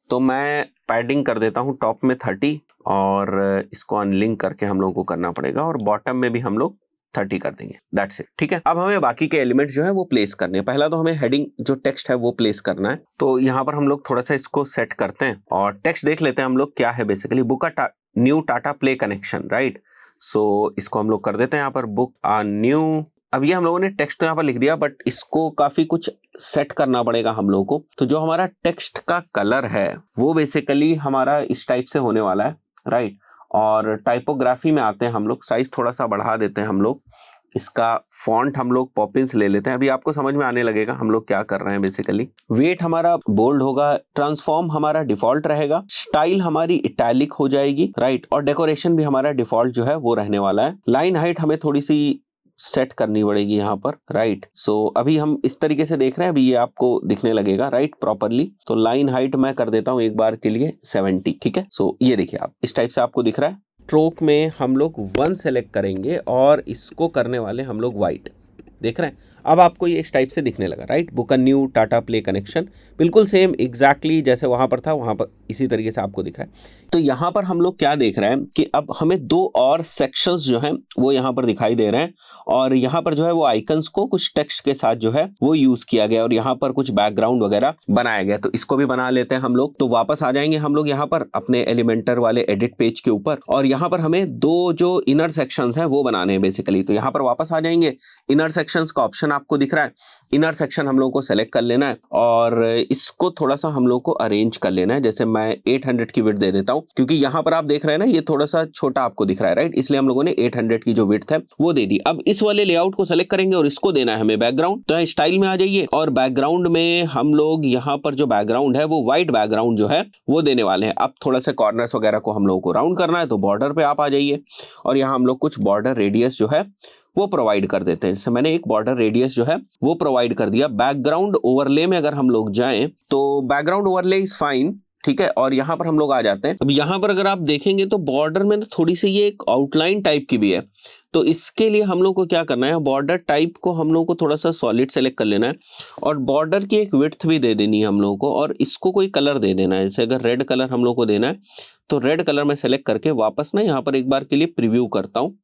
तो मैं पैडिंग कर देता हूँ टॉप में 30 और इसको अनलिंक करके हम लोगों को करना पड़ेगा और बॉटम में भी हम लोग 30 कर देंगे, दैट्स इट, ठीक है। अब हमें बाकी के एलिमेंट्स जो है वो प्लेस करने हैं। पहला तो हमें हेडिंग जो टेक्स्ट है वो प्लेस करना है, तो यहाँ पर हम लोग थोड़ा सा इसको सेट करते हैं और टेक्स्ट देख लेते हैं हम लोग क्या है। Basically book a new Tata Play connection, right. So इसको हम लोग कर देते हैं यहाँ पर बुक अ न्यू। अब ये हम लोगों ने टेक्स्ट तो यहाँ पर लिख दिया बट इसको काफी कुछ सेट करना पड़ेगा हम लोगों को। तो जो हमारा टेक्स्ट का कलर है वो बेसिकली हमारा इस टाइप से होने वाला है, राइट। और टाइपोग्राफी में आते हैं हम लोग, साइज थोड़ा सा बढ़ा देते हैं हम लोग, इसका फॉन्ट हम लोग पॉपिंस ले लेते हैं। अभी आपको समझ में आने लगेगा हम लोग क्या कर रहे हैं। बेसिकली वेट हमारा बोल्ड होगा, ट्रांसफॉर्म हमारा डिफॉल्ट रहेगा, स्टाइल हमारी इटैलिक हो जाएगी, राइट। और डेकोरेशन भी हमारा डिफॉल्ट जो है वो रहने वाला है। लाइन हाइट हमें थोड़ी सी सेट करनी पड़ेगी यहाँ पर, राइट। सो अभी हम इस तरीके से देख रहे हैं, अभी ये आपको दिखने लगेगा, राइट, प्रॉपरली। तो लाइन हाइट मैं कर देता हूँ एक बार के लिए 70, ठीक है। सो ये देखिए आप इस टाइप से आपको दिख रहा है। स्ट्रोक में हम लोग 1 सेलेक्ट करेंगे और इसको करने वाले हम लोग वाइट, देख रहे हैं। अब आपको ये इस टाइप से दिखने लगा, right. Book a new Tata Play connection, बिल्कुल सेम एग्जैक्टली जैसे वहां पर था वहां पर इसी तरीके से आपको दिख रहा है। तो यहाँ पर हम लोग क्या देख रहे हैं कि अब हमें 2 और सेक्शंस जो हैं वो यहाँ पर दिखाई दे रहे हैं और यहाँ पर जो है वो आइकन्स को कुछ टेक्स्ट के साथ जो है वो यूज किया गया और यहाँ पर कुछ बैकग्राउंड वगैरह बनाया गया। तो इसको भी बना लेते हैं हम लोग। तो वापस आ जाएंगे हम लोग यहाँ पर अपने एलिमेंटर वाले एडिट पेज के ऊपर और यहाँ पर हमें 2 जो इनर सेक्शंस हैं वो बनाने हैं बेसिकली। तो यहाँ पर वापस आ जाएंगे, इनर सेक्शंस का ऑप्शन आपको दिख रहा है, इनर सेक्शन हम लोगों को सेलेक्ट कर लेना है और इसको थोड़ा सा हम लोग को अरेंज कर लेना है। जैसे मैं 800 की विड्थ दे देता हूं क्योंकि यहां पर आप देख रहे हैं ना ये थोड़ा सा छोटा आपको दिख रहा है, राइट। इसलिए हम लोगों ने 800 की जो विड्थ है वो दे दी। अब इस वाले लेआउट को सेलेक्ट करेंगे और इसको देना है हमें बैकग्राउंड। तो स्टाइल में आ जाइए और बैकग्राउंड में हम लोग यहाँ पर जो बैकग्राउंड है वो व्हाइट बैकग्राउंड जो है वो देने वाले हैं। अब थोड़ा सा कॉर्नर्स वगैरह को हम लोगों को राउंड करना है, तो बॉर्डर पे आप आ जाइए और यहाँ हम लोग कुछ बॉर्डर रेडियस जो है वो प्रोवाइड कर देते हैं। जैसे मैंने एक बॉर्डर रेडियस जो है वो प्रोवाइड कर दिया। बैकग्राउंड ओवरले में अगर हम लोग जाएं तो बैकग्राउंड ओवरले इज फाइन, ठीक है। और यहाँ पर हम लोग आ जाते हैं। अब यहाँ पर अगर आप देखेंगे तो बॉर्डर में थोड़ी सी ये एक आउटलाइन टाइप की भी है, तो इसके लिए हम लोग को क्या करना है, बॉर्डर टाइप को हम लोग को थोड़ा सा सॉलिड सेलेक्ट कर लेना है और बॉर्डर की एक विड्थ भी दे देनी है हम लोग को और इसको कोई कलर दे देना है। जैसे अगर रेड कलर हम लोग को देना है तो रेड कलर में सेलेक्ट करके वापस ना यहाँ पर एक बार के लिए प्रीव्यू करता हूँ।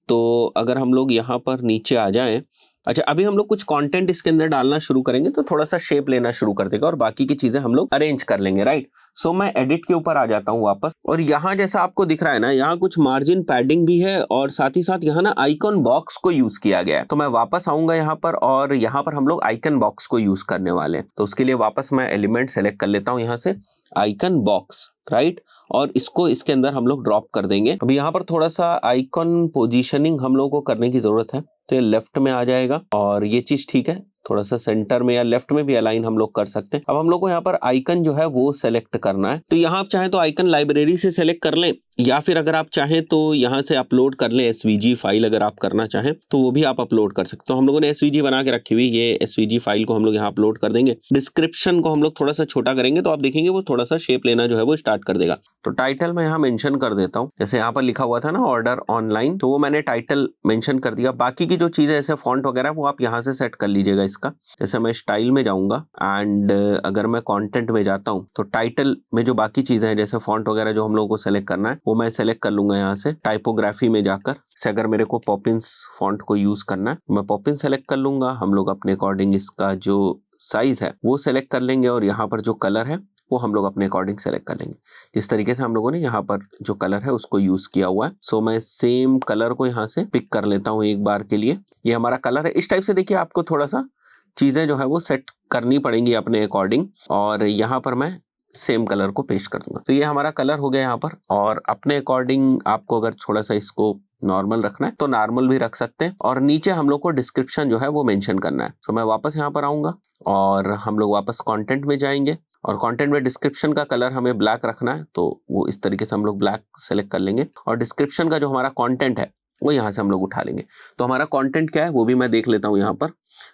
तो अगर हम लोग यहाँ पर नीचे आ जाएं, अच्छा अभी हम लोग कुछ कंटेंट इसके अंदर डालना शुरू करेंगे तो थोड़ा सा शेप लेना शुरू कर देगा और बाकी की चीजें हम लोग अरेंज कर लेंगे, राइट। सो मैं एडिट के ऊपर आ जाता हूँ वापस, और यहाँ जैसा आपको दिख रहा है ना, यहाँ कुछ मार्जिन पैडिंग भी है और साथ ही साथ यहाँ ना आइकॉन बॉक्स को यूज किया गया है। तो मैं वापस आऊंगा यहाँ पर, और यहाँ पर हम लोग आइकन बॉक्स को यूज करने वाले हैं। तो उसके लिए वापस मैं एलिमेंट सेलेक्ट कर लेता हूँ यहाँ से, आइकन बॉक्स, राइट, और इसको इसके अंदर हम लोग ड्रॉप कर देंगे। अब यहाँ पर थोड़ा सा आइकन पोजीशनिंग हम लोग को करने की जरूरत है, तो ये लेफ्ट में आ जाएगा और ये चीज ठीक है, थोड़ा सा सेंटर में या लेफ्ट में भी अलाइन हम लोग कर सकते हैं। अब हम लोग को यहाँ पर आइकन जो है वो सेलेक्ट करना है। तो यहाँ आप चाहें तो आइकन लाइब्रेरी से सेलेक्ट कर लें, या फिर अगर आप चाहें तो यहाँ से अपलोड कर लें एसवीजी फाइल, अगर आप करना चाहें तो वो भी आप अपलोड कर सकते हो। हम लोगों ने एसवीजी बना के रखी हुई, ये एसवीजी फाइल को हम लोग यहाँ अपलोड कर देंगे। डिस्क्रिप्शन को हम लोग थोड़ा सा छोटा करेंगे तो आप देखेंगे वो थोड़ा सा शेप लेना जो है वो स्टार्ट कर देगा। तो टाइटल मैं यहाँ मेंशन कर देता हूँ, जैसे यहाँ पर लिखा हुआ था ना ऑर्डर ऑनलाइन, तो वो मैंने टाइटल मेंशन कर दिया। बाकी की जो चीजें ऐसे फॉन्ट वगैरह वो आप यहाँ से सेट कर लीजिएगा इसका। जैसे मैं स्टाइल में जाऊंगा एंड अगर मैं कंटेंट में जाता हूँ तो टाइटल में जो बाकी चीजें हैं जैसे फॉन्ट वगैरह जो हम लोगों को सेलेक्ट करना है वो मैं सेलेक्ट कर लूंगा यहाँ से। टाइपोग्राफी में जाकर से अगर मेरे को पॉपिंस फॉन्ट को यूज करना है मैं पॉपिन सेलेक्ट कर लूंगा। हम लोग अपने अकॉर्डिंग इसका जो साइज है वो सेलेक्ट कर लेंगे, और यहाँ पर जो कलर है वो हम लोग अपने अकॉर्डिंग सेलेक्ट कर लेंगे। जिस तरीके से हम लोगों ने यहाँ पर जो कलर है उसको यूज किया हुआ है, सो मैं सेम कलर को यहाँ से पिक कर लेता हूँ एक बार के लिए। ये हमारा कलर है। इस टाइप से देखिए आपको थोड़ा सा चीजें जो है वो सेट करनी पड़ेंगी अपने अकॉर्डिंग, और यहाँ पर मैं सेम कलर को पेस्ट कर दूंगा। तो ये हमारा कलर हो गया यहाँ पर, और अपने अकॉर्डिंग आपको अगर थोड़ा सा इसको नॉर्मल रखना है तो नॉर्मल भी रख सकते हैं, और नीचे हम लोग को डिस्क्रिप्शन जो है वो मेंशन करना है। तो मैं वापस यहाँ पर आऊंगा और हम लोग वापस कंटेंट में जाएंगे, और कंटेंट में डिस्क्रिप्शन का कलर हमें ब्लैक रखना है तो वो इस तरीके से हम लोग ब्लैक सेलेक्ट कर लेंगे, और डिस्क्रिप्शन का जो हमारा कंटेंट है वो यहाँ से हम लोग उठा लेंगे। तो हमारा कंटेंट क्या है वो भी मैं देख लेता हूँ। यहाँ पर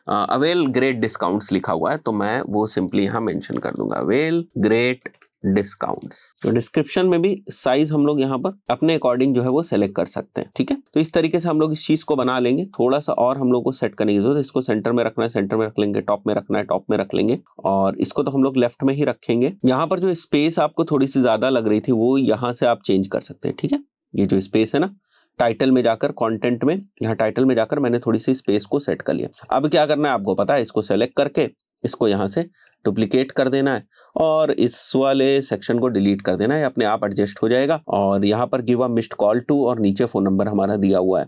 अवेल ग्रेट डिस्काउंट्स लिखा हुआ है तो मैं वो सिंपली यहाँ मेंशन कर दूंगा, अवेल ग्रेट डिस्काउंट्स। तो डिस्क्रिप्शन में भी साइज हम लोग यहाँ पर अपने अकॉर्डिंग जो है वो सेलेक्ट कर सकते हैं, ठीक है। तो इस तरीके से हम लोग इस चीज को बना लेंगे। थोड़ा सा और हम लोग को सेट करने की जरूरत है। इसको सेंटर में रखना है, सेंटर में रख लेंगे, टॉप में रखना है, टॉप में रख लेंगे, और इसको तो हम लोग लेफ्ट में ही रखेंगे। यहाँ पर जो स्पेस आपको थोड़ी सी ज्यादा लग रही थी वो यहाँ से आप चेंज कर सकते हैं, ठीक है। ये जो स्पेस है ना, टाइटल में जाकर कंटेंट में, यहाँ टाइटल में जाकर मैंने थोड़ी सी स्पेस को सेट कर लिया। अब क्या करना है आपको पता है, इसको सेलेक्ट करके इसको यहाँ से डुप्लीकेट कर देना है और इस वाले सेक्शन को डिलीट कर देना है, अपने आप एडजस्ट हो जाएगा। और यहाँ पर give a missed call to, और नीचे फोन नंबर हमारा दिया हुआ है,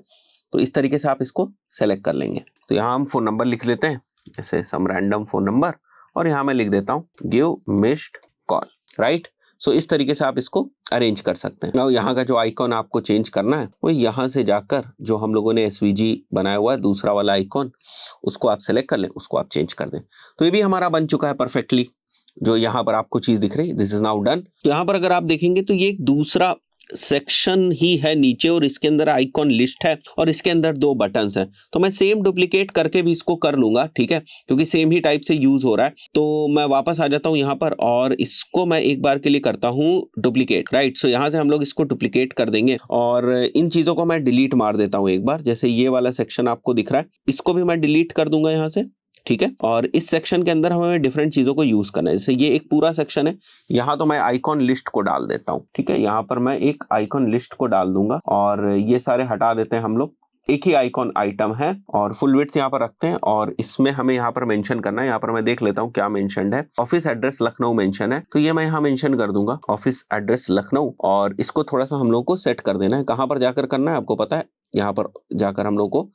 तो इस तरीके से आप इसको सेलेक्ट कर लेंगे। तो यहाँ हम फोन नंबर लिख लेते हैं, जैसे सम रैंडम फोन नंबर, और यहाँ मैं लिख देता हूँ गिव मिस्ड कॉल, राइट। सो इस तरीके से आप इसको अरेंज कर सकते हैं। नाउ यहाँ का जो आइकॉन आपको चेंज करना है वो यहाँ से जाकर जो हम लोगों ने एसवीजी बनाया हुआ है दूसरा वाला आइकॉन, उसको आप सेलेक्ट कर लें, उसको आप चेंज कर दें। तो ये भी हमारा बन चुका है परफेक्टली। जो यहाँ पर आपको चीज दिख रही है, दिस इज नाउ डन। तो यहाँ पर अगर आप देखेंगे तो ये एक दूसरा सेक्शन ही है नीचे, और इसके अंदर आइकॉन लिस्ट है और इसके अंदर 2 बटन्स हैं। तो मैं सेम डुप्लीकेट करके भी इसको कर लूंगा, ठीक है, क्योंकि सेम ही टाइप से यूज हो रहा है। तो मैं वापस आ जाता हूं यहाँ पर और इसको मैं एक बार के लिए करता हूं डुप्लीकेट, राइट। सो यहाँ से हम लोग इसको डुप्लीकेट कर देंगे और इन चीजों को मैं डिलीट मार देता हूँ एक बार। जैसे ये वाला सेक्शन आपको दिख रहा है, इसको भी मैं डिलीट कर दूंगा यहाँ से, ठीक है। और इस सेक्शन के अंदर हमें डिफरेंट चीजों को यूज करना है। जैसे ये एक पूरा सेक्शन है, यहाँ तो मैं आइकॉन लिस्ट को डाल देता हूँ, ठीक है। यहाँ पर मैं एक आइकॉन लिस्ट को डाल दूंगा और ये सारे हटा देते हैं हम लोग। एक ही आइकॉन आइटम है और फुल विड्थ यहाँ पर रखते हैं, और इसमें हमें यहाँ पर मेंशन करना है। यहाँ पर मैं देख लेता हूँ क्या मेंशन है, ऑफिस एड्रेस लखनऊ मेंशन है, तो ये मैं यहाँ मेंशन कर दूंगा ऑफिस एड्रेस लखनऊ। और इसको थोड़ा सा हम लोग को सेट कर देना है। कहाँ पर जाकर करना है आपको पता है, यहाँ पर जाकर हम लोग को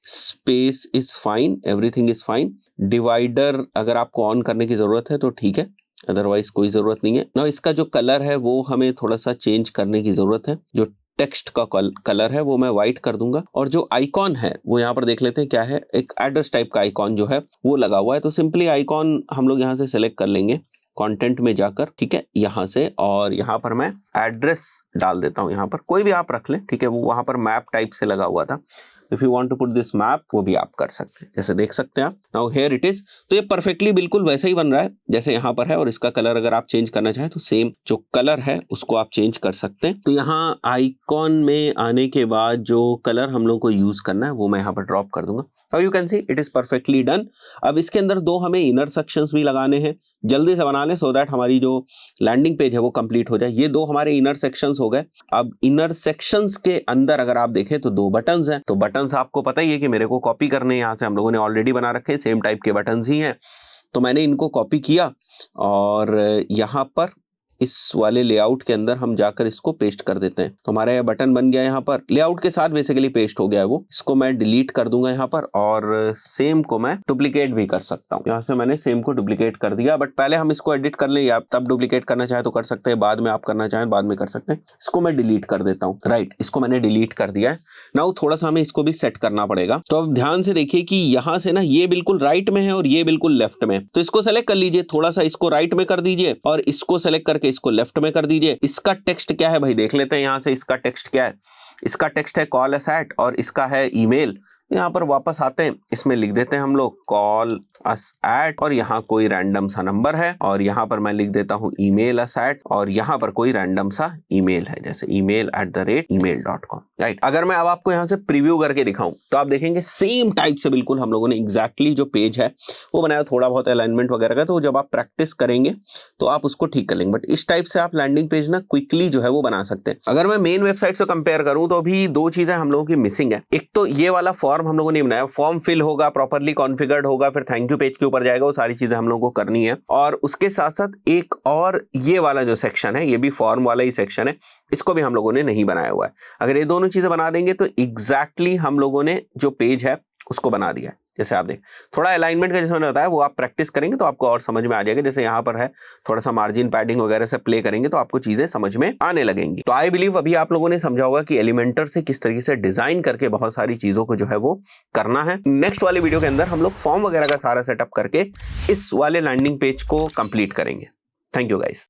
space is fine, everything is fine. Divider अगर आपको ऑन करने की जरूरत है तो ठीक है, अदरवाइज कोई जरूरत नहीं है ना। इसका जो कलर है वो हमें थोड़ा सा चेंज करने की जरूरत है। जो टेक्स्ट का कलर है वो मैं व्हाइट कर दूंगा, और जो आइकॉन है वो यहाँ पर देख लेते हैं क्या है, एक एड्रेस टाइप का आइकॉन जो है वो लगा हुआ है। तो सिंपली आइकॉन हम लोग यहाँ से सेलेक्ट कर लेंगे कंटेंट में जाकर, ठीक है, यहाँ से, और यहाँ पर मैं एड्रेस डाल देता हूँ। यहाँ पर कोई भी आप रख लें, ठीक है। वो वहां पर मैप टाइप से लगा हुआ था, if you want to put this map वो भी आप कर सकते हैं, जैसे देख सकते हैं आप। Now here it is. तो ये परफेक्टली बिल्कुल वैसा ही बन रहा है जैसे यहाँ पर है, और इसका कलर अगर आप चेंज करना चाहें तो सेम जो कलर है उसको आप चेंज कर सकते हैं। तो यहाँ आइकॉन में आने के बाद जो कलर हम लोग को यूज करना है वो मैं यहाँ पर ड्रॉप कर दूंगा। Now you can see it is perfectly done। अब इसके अंदर 2 हमें इनर सेक्शंस भी लगाने हैं, जल्दी से बना लें सो दैट हमारी जो लैंडिंग पेज है वो कंप्लीट हो जाए। ये 2 हमारे इनर सेक्शंस हो गए। अब इनर सेक्शंस के अंदर अगर आप देखें तो 2 बटन्स हैं। तो बटन्स आपको पता ही है कि मेरे को कॉपी करने हैं, यहाँ से हम लोगों ने ऑलरेडी बना रखे हैं, सेम टाइप के बटन्स ही हैं। तो मैंने इनको कॉपी किया और यहाँ पर इस वाले लेआउट के अंदर हम जाकर इसको पेस्ट कर देते हैं। तो हमारा ये बटन बन गया यहाँ पर, लेआउट के साथ बेसिकली पेस्ट हो गया है वो। इसको मैं डिलीट कर दूंगा यहाँ पर, और सेम को मैं डुप्लीकेट भी कर सकता हूँ। यहाँ से मैंने सेम को डुप्लीकेट कर दिया, बट पहले हम इसको एडिट कर ले, या तब डुप्लीकेट करना चाहे तो कर सकते हैं, बाद में आप करना चाहें बाद में कर सकते हैं। इसको मैं डिलीट कर देता हूँ। राइट, इसको मैंने डिलीट कर दिया है। नाउ थोड़ा सा हमें इसको भी सेट करना पड़ेगा। तो अब ध्यान से देखिए कि यहाँ से ना ये बिल्कुल राइट में है और ये बिल्कुल लेफ्ट में, तो इसको सेलेक्ट कर लीजिए, थोड़ा सा इसको राइट में कर दीजिए और इसको सेलेक्ट करके इसको लेफ्ट में कर दीजिए। इसका टेक्स्ट क्या है भाई देख लेते हैं यहाँ से। इसका टेक्स्ट क्या है? इसका टेक्स्ट है कॉल अस एट, और इसका है ईमेल। यहाँ पर वापस आते हैं, इसमें लिख देते हैं हम लोग कॉल अस एट, और यहाँ कोई रैंडम सा नंबर है, और यहाँ पर मैं लिख देता हूँ ईमेल अस एट, और यहाँ पर कोई रैंडम सा ईमेल है, जैसे email@email.com। राइट, अगर मैं अब आपको यहाँ से प्रीव्यू करके दिखाऊं तो आप देखेंगे सेम टाइप से बिल्कुल हम लोगों ने एग्जैक्टली जो पेज है वो बनाया। थोड़ा बहुत अलाइनमेंट वगैरह का, तो जब आप प्रैक्टिस करेंगे तो आप उसको ठीक कर लेंगे, बट इस टाइप से आप लैंडिंग पेज ना क्विकली जो है वो बना सकते हैं। अगर मैं मेन वेबसाइट से कंपेयर करूं तो अभी दो चीजें हम लोगों की मिसिंग है। एक तो ये वाला फॉर्म हम लोगों ने बनाया, फॉर्म फिल होगा, प्रॉपर्ली कॉन्फ़िगर्ड होगा, फिर थैंक यू पेज के ऊपर जाएगा, वो सारी चीजें हम लोगों को करनी है। और उसके साथ साथ एक और ये वाला जो सेक्शन है, ये भी फॉर्म वाला ही सेक्शन है, इसको भी हम लोगों ने नहीं बनाया हुआ है। अगर ये दोनों चीजें बना देंगे तो एग्जैक्टली हम लोगों ने जो पेज है उसको बना दिया है। जैसे आप देख, थोड़ा अलाइनमेंट का जैसे मैंने बताया वो आप प्रैक्टिस करेंगे तो आपको और समझ में आ जाएगा। जैसे यहाँ पर है, थोड़ा सा मार्जिन पैडिंग वगैरह से प्ले करेंगे तो आपको चीजें समझ में आने लगेंगी। तो आई बिलीव अभी आप लोगों ने समझा होगा कि एलिमेंटर से किस तरीके से डिजाइन करके बहुत सारी चीजों को जो है वो करना है। नेक्स्ट वाले वीडियो के अंदर हम लोग फॉर्म वगैरह का सारा सेटअप करके इस वाले लैंडिंग पेज को कंप्लीट करेंगे। Thank you guys.